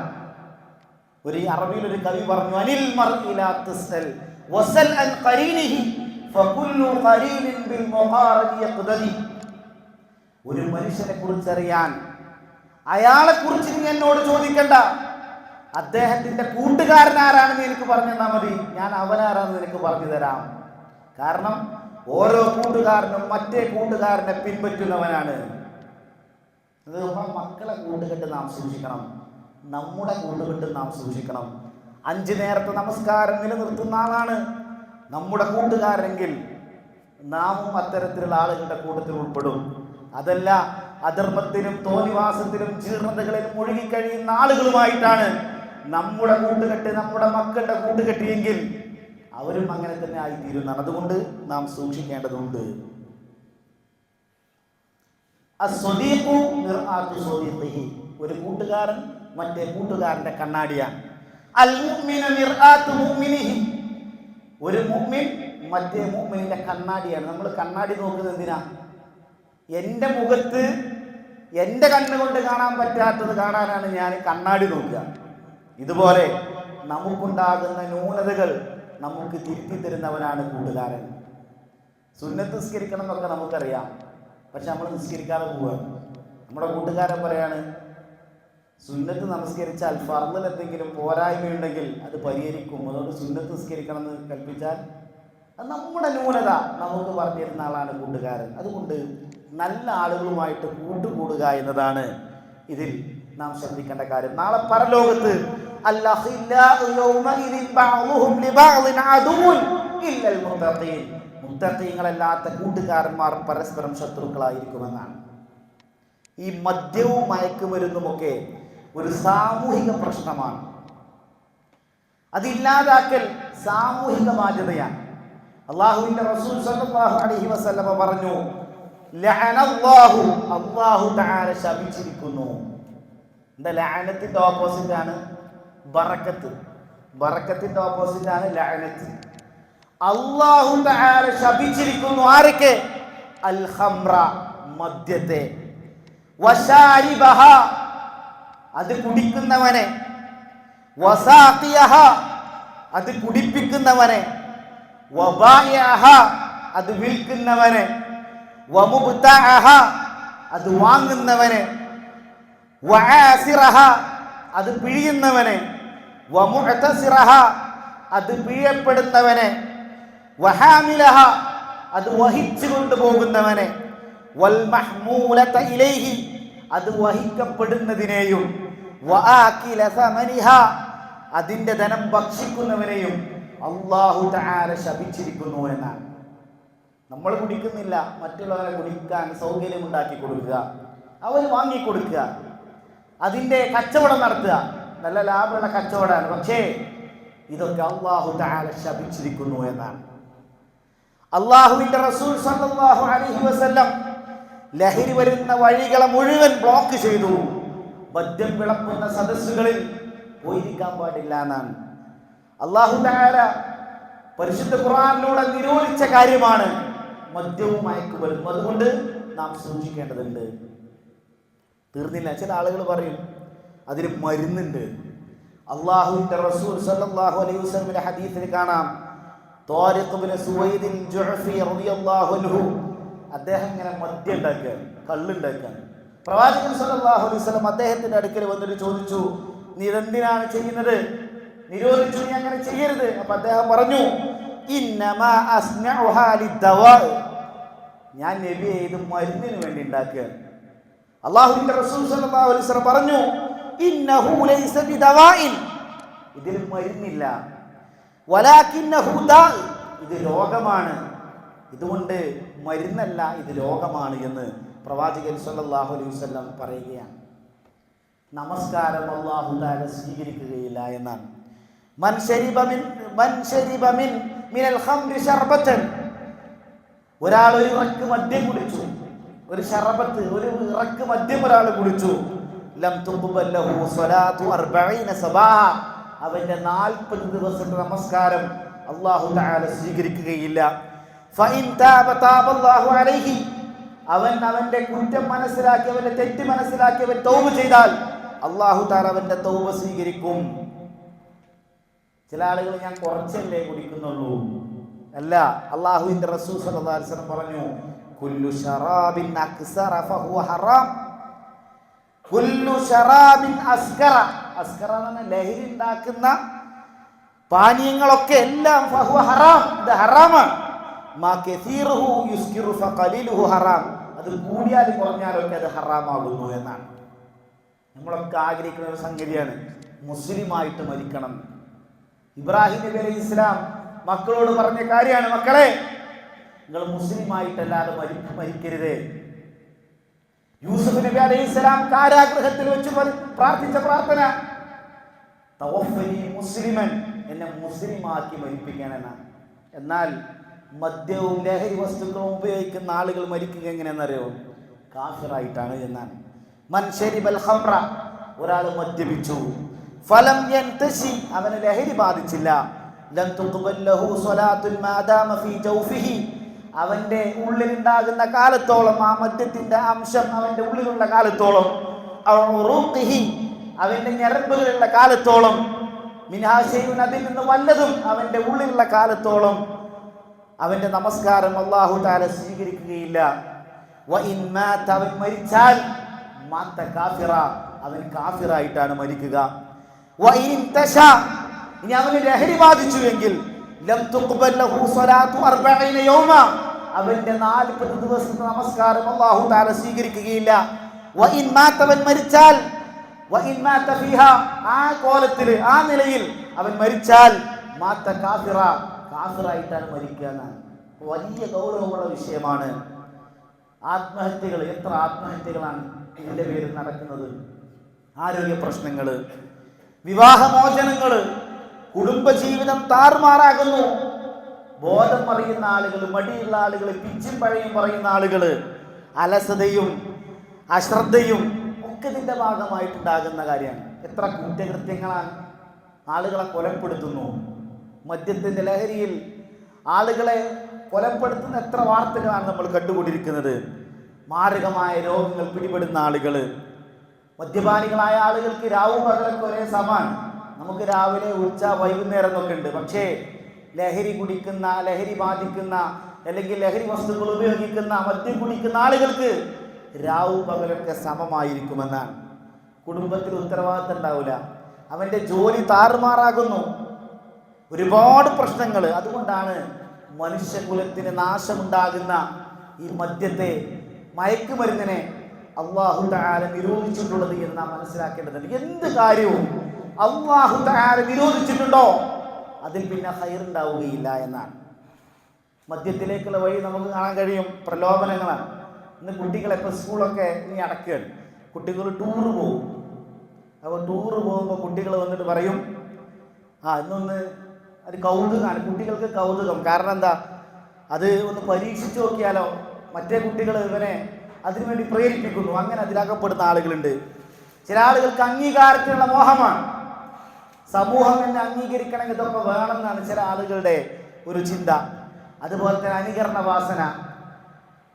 ഒരു അറബിയിലൊരു കവി പറഞ്ഞു, അനിൽ മർഇ ലാ തസ്അൽ വസൽ അൻ ഖരീനിഹി ഫകുല്ലു ഖരീനിൻ ബിൽ മുഖാറബി യഖ്തദി. ഒരു മനുഷ്യനെ കുറിച്ച് അറിയാൻ അയാളെ കുറിച്ച് നീ എന്നോട് ചോദിക്കണ്ട, അദ്ദേഹത്തിന്റെ കൂട്ടുകാരൻ ആരാണെന്ന് എനിക്ക് പറഞ്ഞു തന്നാൽ മതി, ഞാൻ അവനാരാണെന്ന് എനിക്ക് പറഞ്ഞു തരാം. കാരണം ഓരോ കൂട്ടുകാരനും മറ്റേ കൂട്ടുകാരനെ പിൻപറ്റുന്നവനാണ്. അത് നമ്മുടെ മക്കളെ കൂട്ടുകെട്ട് നാം സൂക്ഷിക്കണം, നമ്മുടെ കൂട്ടുകെട്ട് നാം സൂക്ഷിക്കണം. 5 നേരത്തെ നമസ്കാരം നിലനിർത്തുന്ന ആളാണ് നമ്മുടെ കൂട്ടുകാരെങ്കിൽ നാമും അത്തരത്തിലുള്ള ആളുകളുടെ കൂട്ടത്തിൽ ഉൾപ്പെടും. അതല്ല, അധർമ്മത്തിലും തോന്നിവാസത്തിലും ജീർണതകളിലും ഒഴുകിക്കഴിയുന്ന ആളുകളുമായിട്ടാണ് നമ്മുടെ കൂട്ടുകെട്ട്, നമ്മുടെ മക്കളുടെ കൂട്ടുകെട്ട് എങ്കിൽ അവരും അങ്ങനെ തന്നെ ആയിത്തീരുന്നതാണ്. അതുകൊണ്ട് നാം സൂക്ഷിക്കേണ്ടതുണ്ട്. ഒരു കൂട്ടുകാരൻ മറ്റേ കൂട്ടുകാരന്റെ കണ്ണാടിയാണ്. ഒരു മുഅ്മിൻ മറ്റേ മുഅ്മിനിന്റെ കണ്ണാടിയാണ്. നമ്മൾ കണ്ണാടി നോക്കുന്നത് എന്തിനാ? എൻ്റെ മുഖത്ത് എൻ്റെ കണ്ണുകൊണ്ട് കാണാൻ പറ്റാത്തത് കാണാനാണ് ഞാൻ കണ്ണാടി നോക്കുക. ഇതുപോലെ നമുക്കുണ്ടാകുന്ന ന്യൂനതകൾ നമുക്ക് തിരുത്തി തരുന്നവനാണ് കൂട്ടുകാരൻ. സുന്നത്ത് നിസ്കരിക്കണം എന്നൊക്കെ നമുക്കറിയാം, പക്ഷെ നമ്മൾ നിസ്കരിക്കാതെ പോവുകയാണ്. നമ്മുടെ കൂട്ടുകാരൻ പറയാണ്, സുന്നത്ത് നമസ്കരിച്ചാൽ ഫർളിൽ എന്തെങ്കിലും പോരായ്മയുണ്ടെങ്കിൽ അത് പരിഹരിക്കും, അതുകൊണ്ട് സുന്നത്ത് നിസ്കരിക്കണം എന്ന് കൽപ്പിച്ചാൽ അത് നമ്മുടെ ന്യൂനത നമുക്ക് പറഞ്ഞു തരുന്ന ആളാണ് കൂട്ടുകാരൻ. അതുകൊണ്ട് നല്ല ആളുകളുമായിട്ട് കൂട്ടുകൂടുക എന്നതാണ് ഇതിൽ നാം ശ്രദ്ധിക്കേണ്ട കാര്യം. നാളെ പരലോകത്ത് മുത്തഖീങ്ങളല്ലാത്ത കൂട്ടുകാരന്മാർ പരസ്പരം ശത്രുക്കളായിരിക്കുമെന്നാണ്. ഈ മദ്യവും മയക്കുമരുന്നുമൊക്കെ ഒരു സാമൂഹിക പ്രശ്നമാണ്. അതില്ലാതാക്കൽ സാമൂഹിക ബാധ്യതയാണ്. അല്ലാഹുവിന്റെ റസൂൽ സല്ലല്ലാഹു അലൈഹി വസല്ലമ പറഞ്ഞു, ലഅനല്ലാഹു, അല്ലാഹു തആല ശപിച്ചിരിക്കുന്നു. എന്താ ലഅനത്തിന്റെ ഓപ്പോസിറ്റ് ആണ് ബറക്കത്ത്. ബറക്കത്തിന്റെ ഓപ്പോസിറ്റ് ആണ് ലഅനത്ത്. അല്ലാഹു തആല ശപിച്ചിരിക്കുന്നു ആരൊക്കെ? അൽ ഖംറ, മദ്യത്തെ, വശാരിബഹ, അത് കുടിക്കുന്നവനെ, വസാഖിയഹ, അത് കുടിപ്പിക്കുന്നവനെ, വബായിഅഹ, അത് വിൽക്കുന്നവനെ, വമുബ്തഅഹ, അത് വാങ്ങുന്നവനെ, വആസിറഹ, അത് പിഴിയുന്നവനെ, വമുഅതസിറഹ, അത് പിഴയപ്പെടുന്നവനെ, വഹാമിലഹ, അത് വഹിച്ചു കൊണ്ടുപോകുന്നവനെ, വൽ മഹ്മൂലത ഇലൈഹി, അത് വഹിക്കപ്പെടുന്നതിനെയും, വആകില സമനിഹ, അതിന്റെ ധനം ഭക്ഷിക്കുന്നവനെയും അല്ലാഹു തആല ശപിച്ചിരിക്കുന്നു എന്നാണ്. നമ്മൾ കുടിക്കുന്നില്ല, മറ്റുള്ളവരെ കുടിക്കാൻ സൗകര്യം ഉണ്ടാക്കി കൊടുക്കുക, അവർ വാങ്ങിക്കൊടുക്കുക, അതിൻ്റെ കച്ചവടം നടത്തുക, നല്ല ലാഭമുള്ള കച്ചവടമാണ്. പക്ഷേ ഇതൊക്കെ അല്ലാഹു തആല ശപിച്ചിരിക്കുന്നു എന്നാണ്. അല്ലാഹുവിന്റെ റസൂൽ സല്ലല്ലാഹു അലൈഹി വസല്ലം ലഹരി വരുന്ന വഴികളെ മുഴുവൻ ബ്ലോക്ക് ചെയ്തു. മദ്യം വിളമ്പുന്ന സദസ്സുകളിൽ പോയിരിക്കാൻ പാടില്ല എന്നാണ്. അല്ലാഹു തആല പരിശുദ്ധ ഖുർആനിലൂടെ നിരോധിച്ച കാര്യമാണ് മദ്യവും മയക്കുമരുന്നും. അതുകൊണ്ട് നാം സൂക്ഷിക്കേണ്ടതുണ്ട്. തീർന്നില്ല. ചില ആളുകൾ പറയും അതിന് മരുന്നുണ്ട്. അല്ലാഹുവിന്റെ റസൂൽ സല്ലല്ലാഹു അലൈഹി വസല്ലമിന്റെ ഹദീസിൽ കാണാം, ത്വാരിഖ് ഇബ്നു സുവൈദ് ജുഅഫി റളിയല്ലാഹു അൻഹു, അദ്ദേഹം ഇങ്ങനെ മദ്യം ഉണ്ടാക്കുക, കള്ളുണ്ടാക്കുക. പ്രവാചകൻ സല്ലല്ലാഹു അലൈഹി വസല്ലം അദ്ദേഹത്തിന്റെ അടുക്കൽ വന്നിട്ട് ചോദിച്ചു, നീ ഇതെന്തിനാണ് ചെയ്യുന്നത്? നിരോധിച്ചു, നീ അങ്ങനെ ചെയ്യരുത്. അപ്പൊ അദ്ദേഹം പറഞ്ഞു, ഇന്നമാ അസ്നഉഹാ ലിദ്ദവാ, ഞാൻ നബിയെ ഇത് മരുന്നിന് വേണ്ടി ഉണ്ടാക്കുക. അല്ലാഹുവിന്റെ റസൂൽ സല്ലല്ലാഹു അലൈഹി വസല്ലം പറഞ്ഞു, ഇന്നഹു ലൈസ ബിദവാഇൻ, ഇതിൽ മരുന്നില്ല, വലാകിന്നഹു ദാ, ഇത് രോഗമാണ്, ഇതുകൊണ്ട് മരുന്നല്ല, ഇത് രോഗമാണ് എന്ന് പ്രവാചകൻ സല്ലല്ലാഹു അലൈഹി വസല്ലം പറയുകയാണ്. നമസ്കാരം അല്ലാഹു തആല സ്വീകരിക്കുകയില്ല എന്നാണ്. മൻ ശരിബ മിനൽ ഖംറി ശർബതൻ, ഒരാൾ ഒരു ഇറക്ക് മദ്യം കുടിച്ചു, ഒരു ശർബത്ത്, ഒരു ഇറക്ക് മദ്യം ഒരാൾ കുടിച്ചു, ലം തുഖ്ബൽ ലഹു സ്വലാത്തു 40 സബാഹ, അവന്റെ 40 ദിവസത്തെ നമസ്കാരം അല്ലാഹു തആല സ്വീകരിക്കുകയില്ല. ഫഇൻ താബ താബല്ലാഹു അലൈഹി, അവന്റെ കുറ്റം മനസ്സിലാക്കി, അവന്റെ തെറ്റ് മനസ്സിലാക്കി അവൻ തൗബ ചെയ്താൽ അല്ലാഹു തആല അവന്റെ തൗബ സ്വീകരിക്കും. ചില ആളുകൾ ഞാൻ കുറച്ചല്ലേ കുടിക്കുന്നുള്ളൂ, അല്ല, അല്ലാഹുവിന്റെ റസൂൽ സല്ലല്ലാഹു അലൈഹി വസല്ലം പറഞ്ഞു, കുല്ലു ശറാബിൻ അക്സറ ഫഹുവ ഹറാം, കുല്ലു ശറാബിൻ അസ്കറ, അസ്കറ എന്ന ലഹരി ഉണ്ടാക്കുന്ന പാനീയങ്ങളൊക്കെ എല്ലാം ഫഹുവ ഹറാം, ഇത് ഹറാമാണ്. മാ കസീറുഹു യുസ്കിറു ഫഖലീലുഹു ഹറാം, അത് കൂടിയാലും കുറഞ്ഞാലൊക്കെ അത് ഹറാമാകുന്നു എന്നാണ്. നമ്മളൊക്കെ ആഗ്രഹിക്കുന്ന ഒരു സംഗതിയാണ് മുസ്ലിമായിട്ട് മരിക്കണം. ഇബ്രാഹിം നബി അലൈഹി ഇസ്ലാം മക്കളോട് പറഞ്ഞ കാര്യമാണ്, മക്കളെ നിങ്ങൾ മുസ്ലിമായിട്ടല്ലാതെ മരിക്കരുത്. യൂസുഫ് നബി അലൈഹി ഇസ്ലാം കാരാഗൃഹത്തിൽ വെച്ച് പ്രാർത്ഥിച്ച പ്രാർത്ഥന, തവഫനി മുസ്ലിമൻ, എന്നെ മുസ്ലിമാക്കി മരിപ്പിക്കാനെന്നാണ്. എന്നാൽ മദ്യവും ലഹരി വസ്തുക്കളും ഉപയോഗിക്കുന്ന ആളുകൾ മരിക്കുക എങ്ങനെയെന്നറിയോ? കാഫിറായിട്ടാണ് എന്നാണ്. മൻ ശരിബൽ ഖംറ, ഒരാൾ മദ്യപിച്ചു, ഫലം യൻതശി, അവന് ലഹരി ബാധിച്ചില്ല, ലം തുഖ്ബൽ ലഹു സ്വലാത്തുൽ മാദാമ ഫീ ജൗഫിഹി, അവന്റെ ഉള്ളിലുണ്ടാകുന്ന കാലത്തോളം, ആ മദ്യത്തിന്റെ അംശം അവന്റെ ഉള്ളിലുള്ള കാലത്തോളം, ഉറൂഖിഹി, അവന്റെ ഞരമ്പുകളുള്ള കാലത്തോളം, മിൻഹാ ശൈഉൻ, അതിൽ നിന്ന് വല്ലതും അവന്റെ ഉള്ളിലുള്ള കാലത്തോളം അവന്റെ നമസ്കാരം അല്ലാഹു തആല സ്വീകരിക്കുകയില്ല. വഇൻ മാത, അവൻ മരിച്ചാൽ മാത കാഫിറ, അവൻ കാഫിറായിട്ടാണ് മരിക്കുക. വഇൻ തശ, ഇനി അവന് ലഹരി ബാധിച്ചുവെങ്കിൽ ലം തുഖ്ബൽ ലഹു സ്വലാത്തു 40 യൗമ, അവന്റെ 40 ദിവസത്തെ നമസ്കാരം അല്ലാഹു തആല സ്വീകരിക്കുകയില്ല. അവൻ മരിച്ചാൽ ആ കോലത്തിൽ ആ നിലയിൽ അവൻ മരിച്ചാൽ കാഫിറായിട്ടാണ് മരിക്കുക എന്നാണ്. വലിയ ഗൗരവമുള്ള വിഷയമാണ്. ആത്മഹത്യകൾ, എത്ര ആത്മഹത്യകളാണ് ഇതിന്റെ പേരിൽ നടക്കുന്നത്. ആരോഗ്യ പ്രശ്നങ്ങൾ, വിവാഹമോചനങ്ങൾ, കുടുംബജീവിതം താറുമാറാകുന്നു. ബോധം പറയുന്ന ആളുകൾ, മടിയുള്ള ആളുകൾ, പിച്ചും പഴയും പറയുന്ന ആളുകൾ, അലസതയും അശ്രദ്ധയും ഒക്കെ ഇതിന്റെ ഭാഗമായിട്ടുണ്ടാകുന്ന കാര്യമാണ്. എത്ര കുറ്റകൃത്യങ്ങളാണ്. ആളുകളെ കൊലപ്പെടുത്തുന്നു. മദ്യത്തിന്റെ ലഹരിയിൽ ആളുകളെ കൊലപ്പെടുത്തുന്ന എത്ര വാർത്തകളാണ് നമ്മൾ കണ്ടുകൊണ്ടിരിക്കുന്നത്. മാരകമായ രോഗങ്ങൾ പിടിപെടുന്ന ആളുകൾ, മദ്യപാനികളായ ആളുകൾക്ക് രാവും പകലൊക്കെ ഒരേ സമാൻ. നമുക്ക് രാവിലെ, ഉച്ച, വൈകുന്നേരം എന്നൊക്കെ ഉണ്ട്. പക്ഷേ ലഹരി കുടിക്കുന്ന, ലഹരി ബാധിക്കുന്ന, അല്ലെങ്കിൽ ലഹരി വസ്തുക്കൾ ഉപയോഗിക്കുന്ന, മദ്യം കുടിക്കുന്ന ആളുകൾക്ക് രാവും പകലൊക്കെ സമമായിരിക്കുമെന്നാണ്. കുടുംബത്തിൽ ഉത്തരവാദിത്തം ഉണ്ടാവില്ല. അവൻ്റെ ജോലി താറുമാറാകുന്നു. ഒരുപാട് പ്രശ്നങ്ങൾ. അതുകൊണ്ടാണ് മനുഷ്യകുലത്തിന് നാശമുണ്ടാകുന്ന ഈ മദ്യത്തെ, മയക്കുമരുന്നിനെ അല്ലാഹു തആല നിരോധിച്ചിട്ടുള്ളത് എന്ന് നാം മനസ്സിലാക്കേണ്ടതുണ്ട്. എന്ത് കാര്യവും അല്ലാഹു തആല നിരോധിച്ചിട്ടുണ്ടോ അതിൽ പിന്നെ ഖൈർ ഉണ്ടാവുകയില്ല എന്നാണ്. മദ്യത്തിലേക്കുള്ള വഴി നമുക്ക് കാണാൻ കഴിയും. പ്രലോഭനങ്ങളാണ്. ഇന്ന് കുട്ടികളെപ്പോൾ സ്കൂളൊക്കെ ഇനി അടക്കുകയാണ്. കുട്ടികൾ ടൂറ് പോകും. അപ്പോൾ ടൂറ് പോകുമ്പോൾ കുട്ടികൾ വന്നിട്ട് പറയും, ഇന്നൊന്ന് അത് കൗതുകമാണ്. കുട്ടികൾക്ക് കൗതുകം. കാരണം എന്താ, അത് ഒന്ന് പരീക്ഷിച്ച് നോക്കിയാലോ. മറ്റേ കുട്ടികൾ ഇവനെ അതിനുവേണ്ടി പ്രേരിപ്പിക്കുന്നു. അങ്ങനെ അതിലകപ്പെടുന്ന ആളുകളുണ്ട്. ചില ആളുകൾക്ക് അംഗീകാരത്തിനുള്ള മോഹമാണ്. സമൂഹം എന്നെ അംഗീകരിക്കണമെങ്കിൽ ഇതൊക്കെ വേണമെന്നാണ് ചില ആളുകളുടെ ഒരു ചിന്ത. അതുപോലെ തന്നെ അനുകരണ വാസന.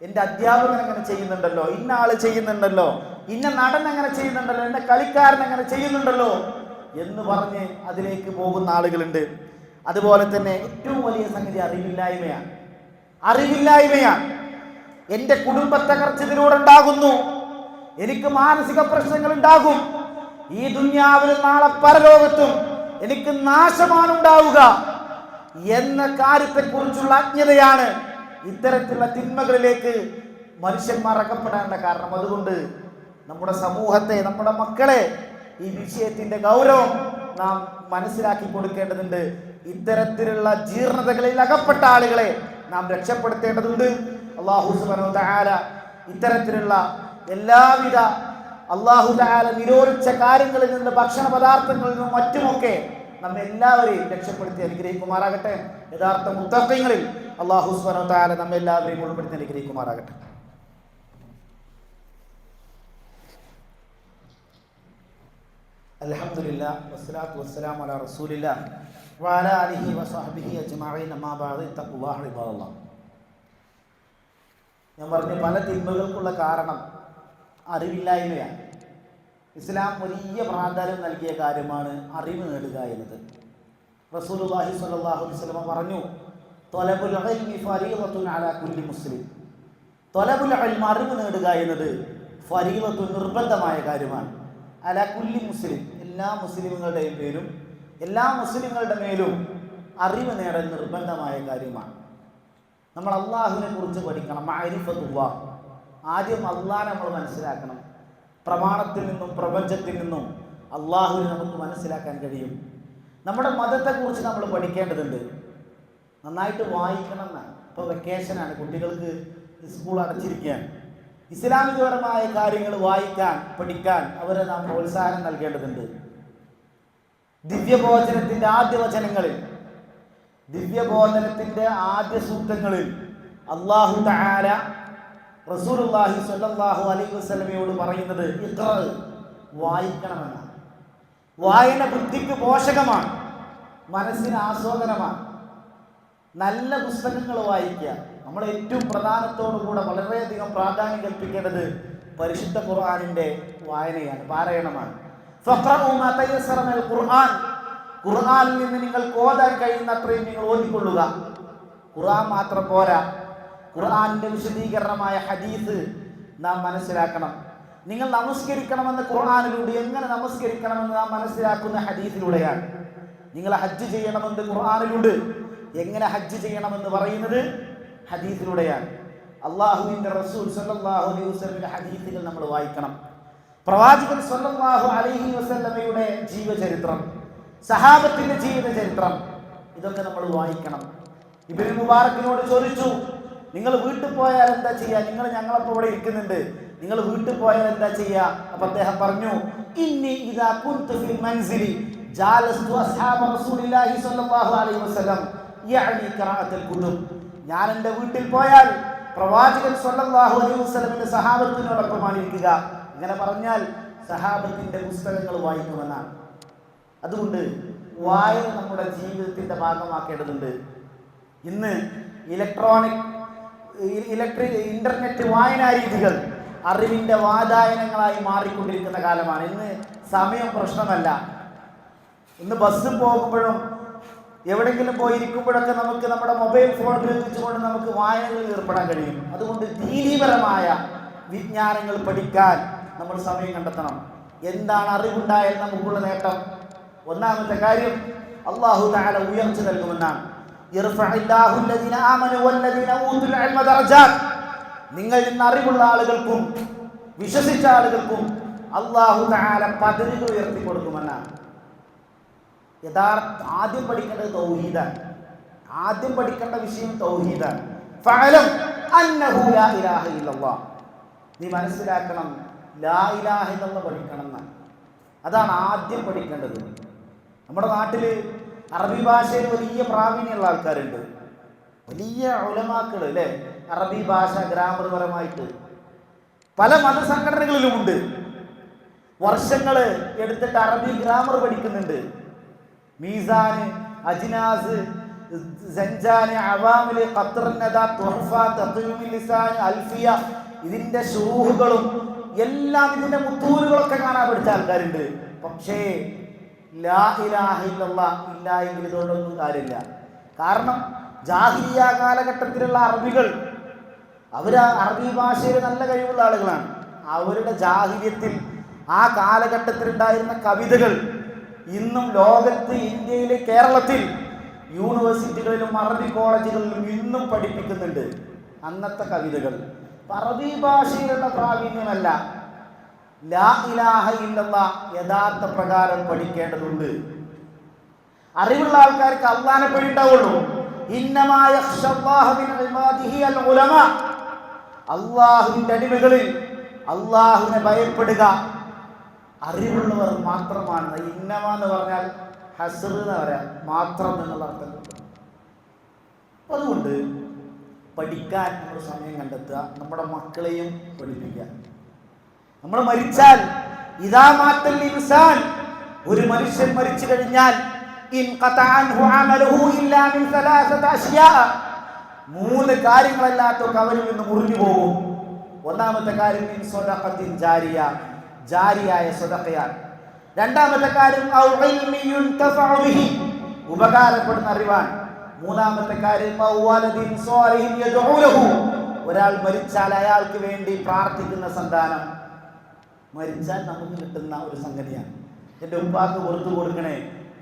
എൻ്റെ അധ്യാപകൻ അങ്ങനെ ചെയ്യുന്നുണ്ടല്ലോ, ഇന്ന ആള് ചെയ്യുന്നുണ്ടല്ലോ, ഇന്ന നടൻ അങ്ങനെ ചെയ്യുന്നുണ്ടല്ലോ, എൻ്റെ കളിക്കാരൻ അങ്ങനെ ചെയ്യുന്നുണ്ടല്ലോ എന്ന് പറഞ്ഞ് അതിലേക്ക് പോകുന്ന ആളുകളുണ്ട്. അതുപോലെ തന്നെ ഏറ്റവും വലിയ സംഗതി അറിവില്ലായ്മയാണ്. അറിവില്ലായ്മയാണ്. എൻ്റെ കുടുംബ തകർച്ച ഇതിലൂടെ ഉണ്ടാകുന്നു. എനിക്ക് മാനസിക പ്രശ്നങ്ങൾ ഉണ്ടാകും. ഈ ദുനിയാവിലും നാളെ പരലോകത്തും എനിക്ക് നാശമാണ് ഉണ്ടാവുക എന്ന കാര്യത്തെക്കുറിച്ചുള്ള അജ്ഞതയാണ് ഇത്തരത്തിലുള്ള തിന്മകളിലേക്ക് മനുഷ്യന്മാർ അകപ്പെടാനുള്ള കാരണം. അതുകൊണ്ട് നമ്മുടെ സമൂഹത്തെ, നമ്മുടെ മക്കളെ ഈ വിഷയത്തിന്റെ ഗൗരവം നാം മനസ്സിലാക്കി കൊടുക്കേണ്ടതുണ്ട്. ഇത്തരത്തിലുള്ള ജീർണതകളിൽ അകപ്പെട്ട ആളുകളെ നാം രക്ഷപ്പെടുത്തേണ്ടതുണ്ട്. അല്ലാഹു സുബ്ഹാനഹു വ തആല ഇത്തരത്തിലുള്ള എല്ലാവിധ അല്ലാഹു തആല നിരോധിച്ച കാര്യങ്ങളിൽ നിന്ന്, ഭക്ഷണ പദാർത്ഥങ്ങളിൽ നിന്നും മറ്റുമൊക്കെ നമ്മെ എല്ലാവരെയും രക്ഷപ്പെടുത്തി അനുഗ്രഹിക്കുമാറാകട്ടെ. യഥാർത്ഥ മുത്തഖീങ്ങളിൽ അല്ലാഹു സുബ്ഹാനഹു വ തആല നമ്മെ എല്ലാവരെയും ഉൾപ്പെടുത്തി അനുഗ്രഹിക്കുമാറാകട്ടെ. അൽഹംദുലില്ലാഹ് വസ്സലാത്തു വസ്സലാമു അലാ റസൂലില്ലാഹ് വഅലാ ആലിഹി വസഹ്ബിഹി അജ്മഈൻ. അമ്മാ ബഅദ്. തഖ്വല്ലാഹ് ഇബാദല്ലാഹ്. ഞാൻ പറഞ്ഞ പല തിന്മകൾക്കുള്ള കാരണം അറിവില്ലായ്മയാണ്. ഇസ്ലാം വലിയ പ്രാധാന്യം നൽകിയ കാര്യമാണ് അറിവ് നേടുക എന്നത്. റസൂലുള്ളാഹി സ്വല്ലല്ലാഹു അലൈഹി വസല്ലം പറഞ്ഞു, ത്വലബുൽ ഇൽമി ഫരീളത്തുൻ അലാ കുല്ലി മുസ്ലിം. ത്വലബുൽ ഇൽമി, അറിവ് നേടുക എന്നത് ഫരീളത്തുൻ, നിർബന്ധമായ കാര്യമാണ്. അലാ കുല്ലി മുസ്ലിം, എല്ലാ മുസ്ലിമുകളുടെയും പേരും എല്ലാ മുസ്ലിങ്ങളുടെ മേലും അറിവ് നേടൽ നിർബന്ധമായ കാര്യമാണ്. നമ്മൾ അള്ളാഹുവിനെ കുറിച്ച് പഠിക്കണം. മഅരിഫത്തുല്ലാഹ്, ആദ്യം അള്ളാഹനെ നമ്മൾ മനസ്സിലാക്കണം. പ്രമാണത്തിൽ നിന്നും പ്രപഞ്ചത്തിൽ നിന്നും അള്ളാഹുവിനെ നമുക്ക് മനസ്സിലാക്കാൻ കഴിയും. നമ്മുടെ മതത്തെക്കുറിച്ച് നമ്മൾ പഠിക്കേണ്ടതുണ്ട്. നന്നായിട്ട് വായിക്കണം എന്നാണ്. ഇപ്പോൾ വെക്കേഷനാണ്, കുട്ടികൾക്ക് സ്കൂൾ അടച്ചിരിക്കുകയാണ്. ഇസ്ലാമികപരമായ കാര്യങ്ങൾ വായിക്കാൻ, പഠിക്കാൻ അവരെ നാം പ്രോത്സാഹനം നൽകേണ്ടതുണ്ട്. ദിവ്യബോധനത്തിൻ്റെ ആദ്യ വചനങ്ങളിൽ, ദിവ്യബോധനത്തിൻ്റെ ആദ്യ സൂക്തങ്ങളിൽ അല്ലാഹു തആല റസൂലുള്ളാഹി സ്വല്ലല്ലാഹു അലൈഹി വസല്ലമയോട് പറയുന്നത് ഇഖ്റ, വായിക്കണമെന്നാണ്. വായന ബുദ്ധിക്ക് പോഷകമാണ്, മനസ്സിന് ആസ്വാദനമാണ്. നല്ല പുസ്തകങ്ങൾ വായിക്കുക. നമ്മൾ ഏറ്റവും പ്രധാനത്തോടുകൂടെ വളരെയധികം പ്രാധാന്യം കൽപ്പിക്കേണ്ടത് പരിശുദ്ധ ഖുർആനിൻ്റെ വായനയാണ്, പാരായണമാണ്. ഫഖറഉ മാ തയസ്സറ മിനൽ ഖുർആൻ, ഖുർആനിൽ നിന്ന് നിങ്ങൾക്ക് ഓതാൻ കഴിയുന്ന അത്രയും നിങ്ങൾ ഓതിക്കൊള്ളുക. ഖുർആൻ മാത്രം പോരാ, ഖുർആനിൻ്റെ വിശദീകരണമായ ഹദീസ് നാം മനസ്സിലാക്കണം. നിങ്ങൾ നമസ്കരിക്കണമെന്ന് ഖുർആനിലൂടെ, എങ്ങനെ നമസ്കരിക്കണമെന്ന് നാം മനസ്സിലാക്കുന്ന ഹദീസിലൂടെയാണ്. നിങ്ങൾ ഹജ്ജ് ചെയ്യണമെന്ന് ഖുർആനിലൂടെ, എങ്ങനെ ഹജ്ജ് ചെയ്യണമെന്ന് പറയുന്നത് ഹദീസിലൂടെയാണ്. അല്ലാഹുവിൻ്റെ റസൂൽ സ്വല്ലല്ലാഹു അലൈഹി വസല്ലമയുടെ ഹദീസുകൾ നമ്മൾ വായിക്കണം. പ്രവാചകൻ സ്വല്ലല്ലാഹു അലൈഹി വസല്ലമയുടെ ജീവചരിത്രം, സഹാബത്തിന്റെ ജീവിത ചരിത്രം, ഇതൊക്കെ നമ്മൾ വായിക്കണം. ഇബ്നു മുബാറക്കിനോട് ചോദിച്ചു, നിങ്ങൾ വീട്ടിൽ പോയാൽ എന്താ ചെയ്യുക? നിങ്ങൾ ഞങ്ങളപ്പോൾ ഇവിടെ ഇരിക്കുന്നുണ്ട്, നിങ്ങൾ വീട്ടിൽ പോയാൽ എന്താ ചെയ്യുക? അപ്പൊ അദ്ദേഹം പറഞ്ഞു, ഇന്നി ഇദാ കുൻതു ഫിൽ മൻസിലി ജാലസ്തു അസ്ഹാബ റസൂലില്ലാഹി സ്വല്ലല്ലാഹു അലൈഹി വസല്ലം യഅനി ഖിറാഅത്തുൽ കുതുബ്. ഞാൻ എൻ്റെ വീട്ടിൽ പോയാൽ പ്രവാചകൻ സ്വല്ലല്ലാഹു അലൈഹി വസല്ലമിന്റെ സഹാബത്തിനോടൊപ്പമാണ് ഇരിക്കുക. ഇങ്ങനെ പറഞ്ഞാൽ സഹാബത്തിന്റെ പുസ്തകങ്ങൾ വായിക്കുമെന്നാണ്. അതുകൊണ്ട് വായന നമ്മുടെ ജീവിതത്തിന്റെ ഭാഗമാക്കേണ്ടതുണ്ട്. ഇന്ന് ഇന്റർനെറ്റ് വായനാ രീതികൾ അറിവിന്റെ വാതായനങ്ങളായി മാറിക്കൊണ്ടിരിക്കുന്ന കാലമാണ്. ഇന്ന് സമയം പ്രശ്നമല്ല. ഇന്ന് ബസ്സിൽ പോകുമ്പോഴും എവിടെയെങ്കിലും പോയിരിക്കുമ്പോഴൊക്കെ നമുക്ക് നമ്മുടെ മൊബൈൽ ഫോൺ ഉപയോഗിച്ചുകൊണ്ട് നമുക്ക് വായനകളിൽ ഏർപ്പെടാൻ കഴിയും. അതുകൊണ്ട് ദീനീപരമായ വിജ്ഞാനങ്ങൾ പഠിക്കാൻ നമ്മൾ സമയം കണ്ടെത്തണം. എന്താണ് അറിവുണ്ടായാൽ നമുക്കുള്ള നേട്ടം? ഒന്നാമത്തെ കാര്യം, അല്ലാഹു തആല ഉയർച്ച നൽകുമെന്നാണ്. യർഫഇല്ലാഹു അല്ലദീന ആമനു വല്ലദീന ഊതുൽ ഇൽമ ദറജാത്ത്. നിങ്ങൾ ഇന്ന് അറിവുള്ള ആളുകൾക്കും വിശ്വസിച്ച ആളുകൾക്കും അല്ലാഹു തആല പദവികൾ ഉയർത്തി കൊടുക്കുമെന്നാണ്. ആദ്യം പഠിക്കേണ്ടത് തൗഹീദാണ്. ആദ്യം പഠിക്കേണ്ട വിഷയം തൗഹീദാണ്. ഫഅലം അന്നഹു ലാ ഇലാഹ ഇല്ലല്ലാഹ്. നീ മനസ്സിലാക്കണം, ലാ ഇലാഹ ഇല്ലല്ലാഹ് പഠിക്കണം എന്നാണ്. അതാണ് ആദ്യം പഠിക്കേണ്ടത്. നമ്മുടെ നാട്ടിൽ അറബി ഭാഷയിൽ വലിയ പ്രാവീണ്യമുള്ള ആൾക്കാരുണ്ട്, വലിയ ഉലമാക്കൾ അല്ലേ? അറബി ഭാഷ ഗ്രാമർ പരമായിട്ട് പല മതസംഘടനകളിലുമുണ്ട്. വർഷങ്ങൾ എടുത്തിട്ട് അറബി ഗ്രാമർ പഠിക്കുന്നുണ്ട്. മീസാന്, അജ്നാസ്, സഞ്ചാന്, അവാമില്, ഖത്റന്നദ, തുഹഫ, തഖ്വീമുൽ ലിസാൻ, അൽഫിയ, ഇതിന്റെ ശുറൂഹുകളും എല്ലാം ഇതിന്റെ മുത്തൂലുകളൊക്കെ കാണാൻ പഠിച്ച ആൾക്കാരുണ്ട്. പക്ഷേ ലാ ഇലാഹ ഇല്ലല്ലാഹ് ഇല്ല എങ്കിൽ ഇതുകൊണ്ടൊന്നും കാര്യമില്ല. കാരണം ജാഹിലിയ കാലഘട്ടത്തിലുള്ള അറബികൾ അവർ അറബി ഭാഷയിൽ നല്ല കഴിവുള്ള ആളുകളാണ്. അവരുടെ ജാഹിലിയത്തിൽ ആ കാലഘട്ടത്തിൽ ഉണ്ടായിരുന്ന കവിതകൾ ഇന്നും ലോകത്ത്, ഇന്ത്യയിലെ, കേരളത്തിൽ യൂണിവേഴ്സിറ്റികളിലും അറബി കോളേജുകളിലും ഇന്നും പഠിപ്പിക്കുന്നുണ്ട് അന്നത്തെ കവിതകൾ. അറബി ഭാഷയിലുള്ള പ്രാവീണ്യമല്ല, ലാ ഇലാഹ ഇല്ലല്ലാഹ് യഥാർത്ഥ പ്രകാരം പഠിക്കേണ്ടതുണ്ട്. അറിവുള്ള ആൾക്കാർക്ക് അല്ലാഹനെ പേടി ഉണ്ടാവുള്ളൂ. ഇന്നമാ യഖ്ശല്ലാഹ മിൻ ഇബാദിഹി അൽ ഉലമാ. അല്ലാഹുവിന്റെ അടിമകളിൽ അല്ലാഹുവിനെ ഭയപ്പെടുക അറിവുള്ളവർ മാത്രമാണ്. ഇന്നമ എന്ന് പറഞ്ഞാൽ ഹസ്ർ എന്ന് പറയാം, മാത്രം എന്നുള്ള അർത്ഥം. അതുകൊണ്ട് പഠിക്കാൻ നമ്മൾ സമയം കണ്ടെത്തുക, നമ്മുടെ മക്കളെയും പഠിപ്പിക്കുക. നമ്മൾ മരിച്ചാൽ ഇദാ മാത്തൽ ഇൻസാൻ, ഒരു മനുഷ്യൻ മരിച്ചു കഴിഞ്ഞാൽ ഇൻഖതഅ അൻഹു അമലുഹു ഇല്ലാ മിൻ സലാസത അശ്യാ, മൂന്ന് കാര്യങ്ങളല്ലാത്തൊക്കെ അവരിൽ നിന്ന് മുറിഞ്ഞു പോകും. ഒന്നാമത്തെ കാര്യം മിൻ സദഖത്തിൻ ജാരിയ, ജാരിയായ സദഖയാണ്. രണ്ടാമത്തെ കാര്യം ഔ ഇൽമി യുൻതഫഉ ബിഹി, ഉപകാരപ്പെടുന്ന അറിവാണ്. മൂന്നാമത്തെ കാര്യം ഔ വലദിൻ സ്വാലിഹിൻ യദ്ഉ ലഹു, ഒരാൾ മരിച്ചാൽ അയാൾക്ക് വേണ്ടി പ്രാർത്ഥിക്കുന്ന സന്താനം. മരിച്ചാൽ നമുക്ക് കിട്ടുന്ന ഒരു സംഗതിയാണ്. എൻ്റെ ഉമ്മാക്ക് പുറത്തു കൊടുക്കണേ,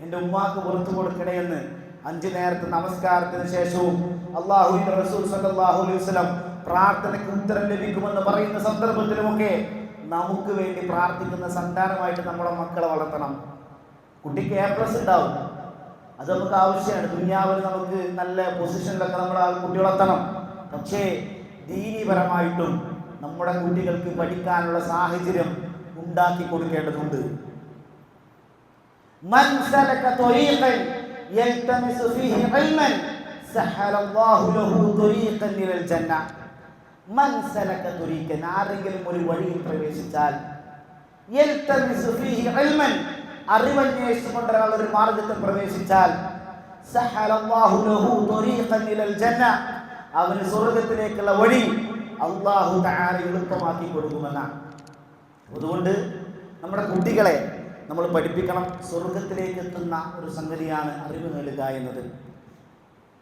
എൻ്റെ ഉമ്മാക്ക് പുറത്തു കൊടുക്കണേ എന്ന് 5 നേരത്തെ നമസ്കാരത്തിന് ശേഷവും അല്ലാഹുവിന്റെ റസൂൽ സല്ലല്ലാഹു അലൈഹി വസല്ലം പ്രാർത്ഥനയ്ക്ക് ഉത്തരം ലഭിക്കുമെന്ന് പറയുന്ന സന്ദർഭത്തിലുമൊക്കെ നമുക്ക് വേണ്ടി പ്രാർത്ഥിക്കുന്ന സന്താനമായിട്ട് നമ്മുടെ മക്കളെ വളർത്തണം. കുട്ടിക്ക് A+ ഉണ്ടാവും, അത് നമുക്ക് ആവശ്യമാണ്. ദുനിയാവിൽ നമുക്ക് നല്ല പൊസിഷനിലൊക്കെ നമ്മുടെ കുട്ടികളെ എത്തണം. പക്ഷേ ദീനീപരമായിട്ടും നമ്മുടെ കുട്ടികൾക്ക് പഠിക്കാനുള്ള സാഹചര്യം ഉണ്ടാക്കി കൊടുക്കേണ്ടതുണ്ട്. മൻ സലക ത്വരീഖൻ യൽതമിസു ഫീഹി ഇൽമൻ സഹലല്ലാഹു ലഹു ത്വരീഖൻ ഇലൽ ജന്ന. മൻ സലക ത്വരീഖൻ, ആരെങ്കിലും ഒരു വഴിയിൽ പ്രവേശിച്ചാൽ, യൽതമിസു ഫീഹി ഇൽമൻ, അറിവന്വേഷിച്ചുകൊണ്ട് ഒരാൾ ഒരു മാർഗത്തിൽ പ്രവേശിച്ചാൽ, സഹലല്ലാഹു ലഹു ത്വരീഖൻ ഇലൽ ജന്ന, അവന് സ്വർഗ്ഗത്തിലേക്കുള്ള വഴി അല്ലാഹു തആല എളുപ്പമാക്കി കൊടുക്കുമെന്നാണ്. അതുകൊണ്ട് നമ്മുടെ കുട്ടികളെ നമ്മൾ പഠിപ്പിക്കണം. സ്വർഗത്തിലേക്ക് എത്തുന്ന ഒരു സംഗതിയാണ് അറിവ് നേടുക എന്നത്.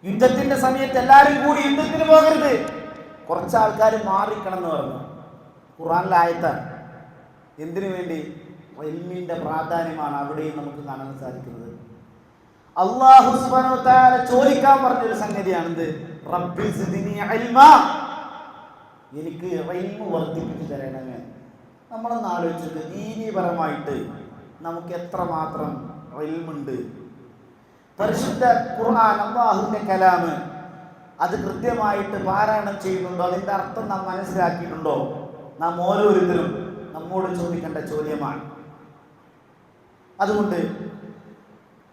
യുദ്ധത്തിന്റെ സമയത്ത് എല്ലാവരും കൂടി യുദ്ധത്തിന് പോകരുത്, കുറച്ച് ആൾക്കാർ മാറിക്കണം എന്ന് പറഞ്ഞു. ഖുർആനിലെ ആയത്താണ്. എന്തിനു വേണ്ടി? ഇൽമിന്റെ പ്രാധാന്യമാണ് അവിടെയും നമുക്ക് കാണാൻ സാധിക്കുന്നത്. അല്ലാഹു സുബ്ഹാനഹു വ തആല ചോദിക്കാൻ പറഞ്ഞൊരു സംഗതിയാണ് എന്ത്? റബ്ബി സിദ്നി ഇൽമാ, എനിക്ക് ഇൽമ വർദ്ധിപ്പിച്ചു തരണമേ. നമ്മളൊന്ന് ആലോചിച്ചിട്ട് ദീനീപരമായിട്ട് നമുക്ക് എത്രമാത്രം ഇൽമുണ്ട്. പരിശുദ്ധ ഖുർആൻ അല്ലാഹുവിൻ്റെ കലാമ് അത് കൃത്യമായിട്ട് പാരായണം ചെയ്യുന്നുണ്ടോ? അതിൻ്റെ അർത്ഥം നാം മനസ്സിലാക്കിയിട്ടുണ്ടോ? നാം ഓരോരുത്തരും നമ്മോട് ചോദിക്കേണ്ട ചോദ്യമാണ്. അതുകൊണ്ട്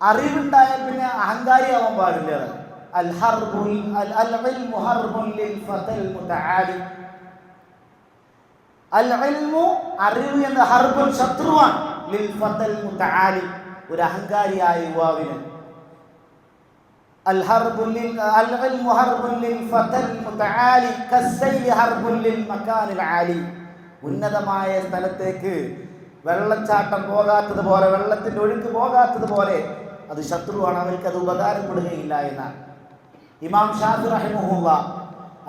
അറിവുണ്ടായ പിന്നെ അഹങ്കാരിയാവാൻ പാടില്ല. അറിവ് എന്ന ഹർബുൽ ശത്രുവാണ് ലിൽ ഫതൽ മുതആലി, ഒരു അഹങ്കാരിയായ യുവാവിന്. ഉന്നതമായ സ്ഥലത്തേക്ക് വെള്ളച്ചാട്ടം പോകാത്തതുപോലെ, വെള്ളത്തിന്റെ ഒഴുക്ക് പോകാത്തതുപോലെ അത് ശത്രുവാണ്, അവർക്ക് അത് ഉപകാരപ്പെടുകയില്ല എന്നാണ്. ഇമാം ഷാഫി റഹിമഹുല്ലാ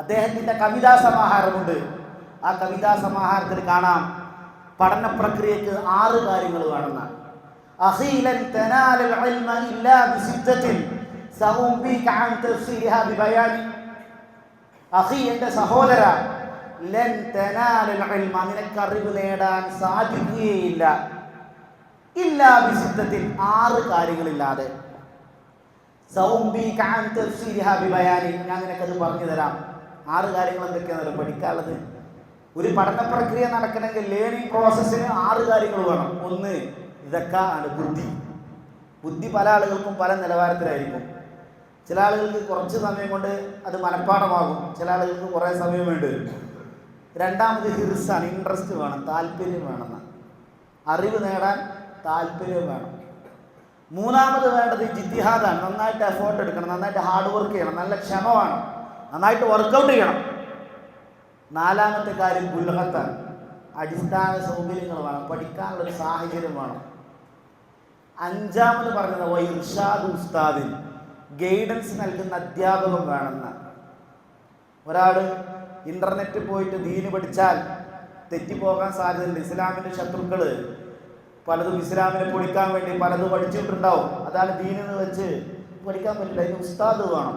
അദ്ദേഹത്തിന്റെ കവിതാ സമാഹാരമുണ്ട്. ആ കവിതാ സമാഹാരത്തിൽ കാണാം പഠന പ്രക്രിയക്ക് 6 കാര്യങ്ങൾ വേണമെന്നാണ്. അഖീലൻ തനാലൽ ഇൽമ ഇല്ലാ ബിസിദ്ദത്തിൻ സഉംബിക അൻ തഫ്സീരിഹാ ബിബയാനി. അഖി, എൻ്റെ സഹോദര, ലൻ തനാലൽ ഇൽമ, നിനക്ക് അറിവ് നേടാൻ സാധിക്കുകയില്ല ഇല്ലാ ബിസിദ്ദത്തിൻ, 6 കാര്യങ്ങളില്ലാതെ. സഉംബിക അൻ തഫ്സീരിഹാ ബിബയാനി, ഞാൻ നിനക്കത് പറഞ്ഞു തരാം. 6 കാര്യങ്ങൾ എന്തൊക്കെയാണെന്ന് പഠിക്കാനുള്ളത്. ഒരു പഠന പ്രക്രിയ നടക്കണമെങ്കിൽ ലേണിംഗ് പ്രോസസ്സിന് 6 കാര്യങ്ങൾ വേണം. ഒന്ന് ഇതൊക്കെയാണ് ബുദ്ധി. ബുദ്ധി പല ആളുകൾക്കും പല നിലവാരത്തിലായിരിക്കും. ചില ആളുകൾക്ക് കുറച്ച് സമയം കൊണ്ട് അത് മനഃപ്പാഠമാകും, ചില ആളുകൾക്ക് കുറേ സമയം വേണ്ടി വരും. രണ്ടാമത് ഹിർസാണ്, ഇൻട്രസ്റ്റ് വേണം, താല്പര്യം വേണമെന്ന്. അറിവ് നേടാൻ താല്പര്യം വേണം. മൂന്നാമത് വേണ്ടത് ജിത്തിഹാദാണ്, നന്നായിട്ട് എഫേർട്ട് എടുക്കണം, നന്നായിട്ട് ഹാർഡ് വർക്ക് ചെയ്യണം, നല്ല ക്ഷമ വേണം, നന്നായിട്ട് വർക്കൗട്ട് ചെയ്യണം. നാലാമത്തെ കാര്യം ബുൽഹത്താണ്, അടിസ്ഥാന സൗകര്യങ്ങൾ വേണം, പഠിക്കാനുള്ളൊരു സാഹചര്യം വേണം. അഞ്ചാമത് പറഞ്ഞത് ഇർഷാദ് ഉസ്താദിൻ, ഗൈഡൻസ് നൽകുന്ന അധ്യാപകം വേണമെന്ന്. ഒരാൾ ഇൻ്റർനെറ്റിൽ പോയിട്ട് ദീന് പഠിച്ചാൽ തെറ്റിപ്പോകാൻ സാധ്യതയുണ്ട്. ഇസ്ലാമിൻ്റെ ശത്രുക്കൾ പലതും ഇസ്ലാമിനെ പൊളിക്കാൻ വേണ്ടി പലതും പഠിച്ചിട്ടുണ്ടാവും. അതാണ് ദീനെന്ന് വെച്ച് പഠിക്കാൻ പറ്റില്ല, അതിന് ഉസ്താദ് വേണം.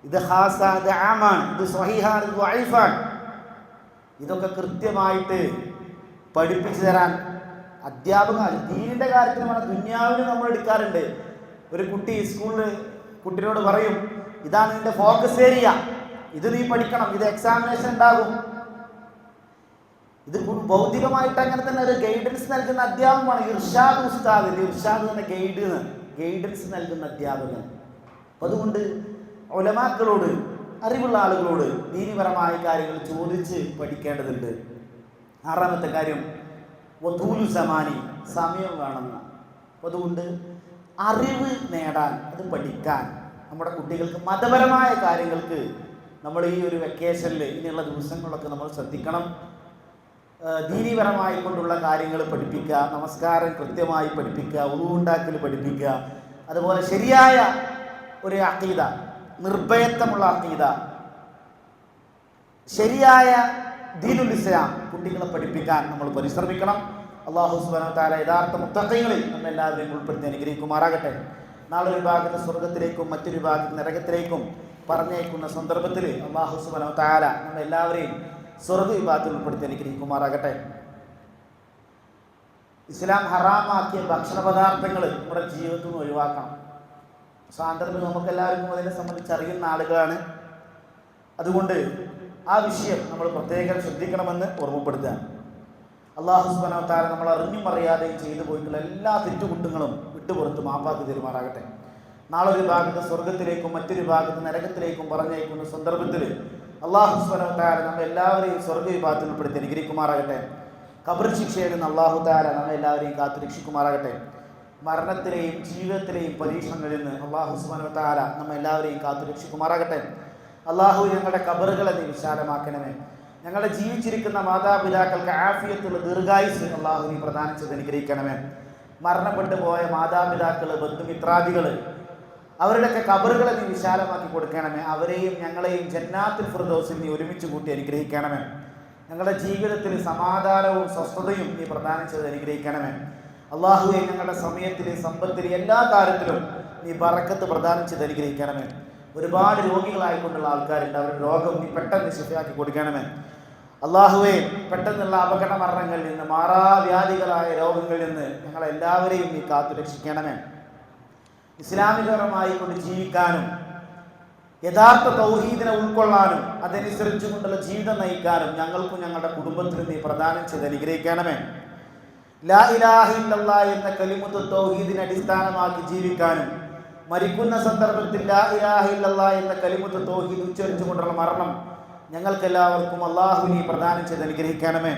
ഇത് ഖാസാണ്, ഇത് ആമാണ്, ഇത് സ്വഹീഹാണ്, ഇത് ദഈഫാണ്. ഇതൊക്കെ കൃത്യമായിട്ട് പഠിപ്പിച്ചു തരാൻ അധ്യാപകർ. ദീനിൻ്റെ കാര്യത്തിൽ വേണം. ദുനിയാവിന് നമ്മൾ എടുക്കാറുണ്ട്. ഒരു കുട്ടി സ്കൂളിൽ കുട്ടിയോട് പറയും, ഇതാണ് നിന്റെ ഫോക്കസ് ഏരിയ, ഇത് നീ പഠിക്കണം, ഇത് എക്സാമിനേഷൻ ഉണ്ടാകും. ഇത് ഭൗതികമായിട്ട് അങ്ങനെ തന്നെ ഒരു ഗൈഡൻസ് നൽകുന്ന അധ്യാപകമാണ് ഇർഷാദ് ഉസ്താദ്. ഇർഷാദ് എന്ന ഗൈഡൻസ് നൽകുന്ന അധ്യാപകൻ. അപ്പം അതുകൊണ്ട് ഉലമാക്കളോട്, അറിവുള്ള ആളുകളോട് ദീനിപരമായ കാര്യങ്ങൾ ചോദിച്ച് പഠിക്കേണ്ടതുണ്ട്. 6ാമത്തെ കാര്യം വധൂലു സമാനി, സമയം വേണമെന്ന്. അപ്പം അതുകൊണ്ട് അറിവ് നേടാൻ, അത് പഠിക്കാൻ നമ്മുടെ കുട്ടികൾക്ക് മതപരമായ കാര്യങ്ങൾക്ക് നമ്മൾ ഈ ഒരു വെക്കേഷനിൽ ഇനിയുള്ള ദിവസങ്ങളൊക്കെ നമ്മൾ ശ്രദ്ധിക്കണം. ദീനീപരമായി കൊണ്ടുള്ള കാര്യങ്ങൾ പഠിപ്പിക്കുക, നമസ്കാരം കൃത്യമായി പഠിപ്പിക്കുക, ഉളു ഉണ്ടാക്കൽ പഠിപ്പിക്കുക, അതുപോലെ ശരിയായ ഒരു അഖീദ, നിർഭയത്വമുള്ള അഖീദ, ശരിയായ ദീനുൽ ഇസ്ലാം കുട്ടികളെ പഠിപ്പിക്കാൻ നമ്മൾ പരിശ്രമിക്കണം. അല്ലാഹു സുബ്ഹാനഹു വ തആല യഥാർത്ഥ മുത്തഖീങ്ങളിൽ നമ്മെല്ലാവരെയും ഉൾപ്പെടുത്തി അനുഗ്രഹിക്കുമാറാകട്ടെ. നാളെ ഒരു ഭാഗത്ത് സ്വർഗത്തിലേക്കും മറ്റൊരു ഭാഗത്ത് നരകത്തിലേക്കും പറഞ്ഞേക്കുന്ന സന്ദർഭത്തിൽ അല്ലാഹു സുബ്ഹാനഹു വ തആല നമ്മെല്ലാവരെയും സ്വർഗ വിഭാഗത്തിൽ ഉൾപ്പെടുത്തി അനുഗ്രഹിക്കുമാറാകട്ടെ. ഇസ്ലാം ഹറാമാക്കിയ ഭക്ഷണ പദാർത്ഥങ്ങൾ നമ്മുടെ ജീവിതത്തിൽ നിന്ന് ഒഴിവാക്കണം. സാന്ദർഭം നമുക്കെല്ലാവർക്കും അതിനെ സംബന്ധിച്ച് അറിയുന്ന ആളുകളാണ്. അതുകൊണ്ട് ആ വിഷയം നമ്മൾ പ്രത്യേകം ശ്രദ്ധിക്കണമെന്ന് ഓർമ്മപ്പെടുത്തുക. അല്ലാഹു സുബ്ഹാനഹു വ തആല നമ്മൾ അറിഞ്ഞും അറിയാതെയും ചെയ്തു പോയിട്ടുള്ള എല്ലാ തെറ്റുകുറ്റങ്ങളും വിട്ടുപുറത്ത് മാപ്പാക്കി തരുമാറാകട്ടെ. നാളെ ഒരു ഭാഗത്ത് സ്വർഗത്തിലേക്കും മറ്റൊരു ഭാഗത്ത് നരകത്തിലേക്കും പറഞ്ഞേക്കുന്ന സന്ദർഭത്തിൽ അല്ലാഹു സുബ്ഹാനഹു വ തആല നമ്മെ എല്ലാവരെയും സ്വർഗ വിഭാഗത്തിൽ ഉൾപ്പെടുത്തി അനുഗ്രഹിക്കുമാറാകട്ടെ. ഖബർ ശിക്ഷയിൽ നിന്ന് അല്ലാഹു തആല നമ്മെ എല്ലാവരെയും കാത്തു രക്ഷിക്കുമാറാകട്ടെ. മരണത്തിലെയും ജീവിതത്തിലെയും പരീക്ഷണങ്ങളിൽ നിന്ന് അല്ലാഹു സുബ്ഹാനഹു വ തആല നമ്മെ എല്ലാവരെയും കാത്തു രക്ഷിക്കുമാറാകട്ടെ. അല്ലാഹു ഞങ്ങളുടെ ഖബറുകളെ നീ വിശാലമാക്കണമേ. ഞങ്ങളുടെ ജീവിച്ചിരിക്കുന്ന മാതാപിതാക്കൾക്ക് ആഫിയത്തുള്ള ദീർഘായുസ് അല്ലാഹു നീ പ്രദാനം ചെയ്ത് അനുഗ്രഹിക്കണമേ. മരണപ്പെട്ടു പോയ മാതാപിതാക്കൾ, ബന്ധുമിത്രാദികൾ, അവരുടെയൊക്കെ ഖബറുകളെ നീ വിശാലമാക്കി കൊടുക്കണമേ. അവരെയും ഞങ്ങളെയും ജന്നാത്തുൽ ഫിർദൗസിൽ നീ ഒരുമിച്ച് കൂട്ടി അനുഗ്രഹിക്കണമേ. ഞങ്ങളുടെ ജീവിതത്തിൽ സമാധാനവും സ്വസ്ഥതയും നീ പ്രദാനം ചെയ്ത് അനുഗ്രഹിക്കണമേ. അല്ലാഹുവേ, ഞങ്ങളുടെ സമയത്തിൽ, സമ്പത്തിൽ, എല്ലാ കാര്യത്തിലും നീ ബറക്കത്ത് പ്രദാനം ചെയ്ത് അനുഗ്രഹിക്കണമേ. ഒരുപാട് രോഗികളായിക്കൊണ്ടുള്ള ആൾക്കാരുണ്ട്, അവരുടെ രോഗം നീ പെട്ടെന്ന് ശിഫയാക്കി കൊടുക്കണമേ. അള്ളാഹുവേ, പെട്ടെന്നുള്ള അപകട മരണങ്ങളിൽ നിന്ന്, മാറാവ്യാധികളായ രോഗങ്ങളിൽ നിന്ന് ഞങ്ങളെല്ലാവരെയും നീ കാത്തു രക്ഷിക്കണമേ. ഇസ്ലാമികപരമായി കൊണ്ട് ജീവിക്കാനും യഥാർത്ഥ തൗഹീദിനെ ഉൾക്കൊള്ളാനും അതനുസരിച്ച് കൊണ്ടുള്ള ജീവിതം നയിക്കാനും ഞങ്ങൾക്കും ഞങ്ങളുടെ കുടുംബത്തിനും നീ പ്രദാനം ചെയ്ത് അനുഗ്രഹിക്കണമേ. ലാ ഇലാഹ ഇല്ലല്ലാഹ് എന്ന കലിമത്ത് തൗഹീദിനെ അടിസ്ഥാനമാക്കി ജീവിക്കാനും മരിക്കുന്ന സന്ദർഭത്തിൽ ലാ ഇലാഹ ഇല്ലല്ലാഹ് എന്ന കലിമത്ത് തൗഹീദ് ഉച്ചരിച്ചു കൊണ്ടുള്ള മരണം ഞങ്ങൾക്കെല്ലാവർക്കും അള്ളാഹു നീ പ്രദാനം ചെയ്ത് അനുഗ്രഹിക്കണമേ.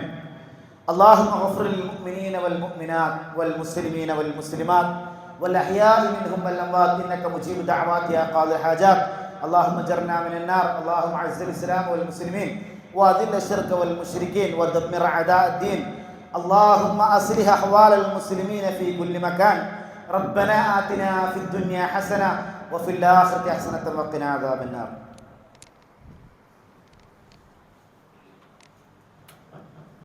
അല്ലാഹുമ്മ ഗഫിർ ലിൽ മുഅ്മിനീന വൽ മുഅ്മിനാത്ത് വൽ മുസ്ലിമീന വൽ മുസ്ലിമാത്ത് വൽ അഹ്യാഇ മിൻഹും വൽ അംവാത്ത് ഇന്നക മുജീബു ദഅവാതി യാ ഖാദിൽ ഹാജാത്ത്. اللهم اجرنا من النار. اللهم اعز الاسلام والمسلمين واذل الشرك والمشركين ودمر اعداء الدين. اللهم اصلح احوال المسلمين في كل مكان. ربنا آتنا في الدنيا حسنه وفي الاخره حسنه وقنا عذاب النار.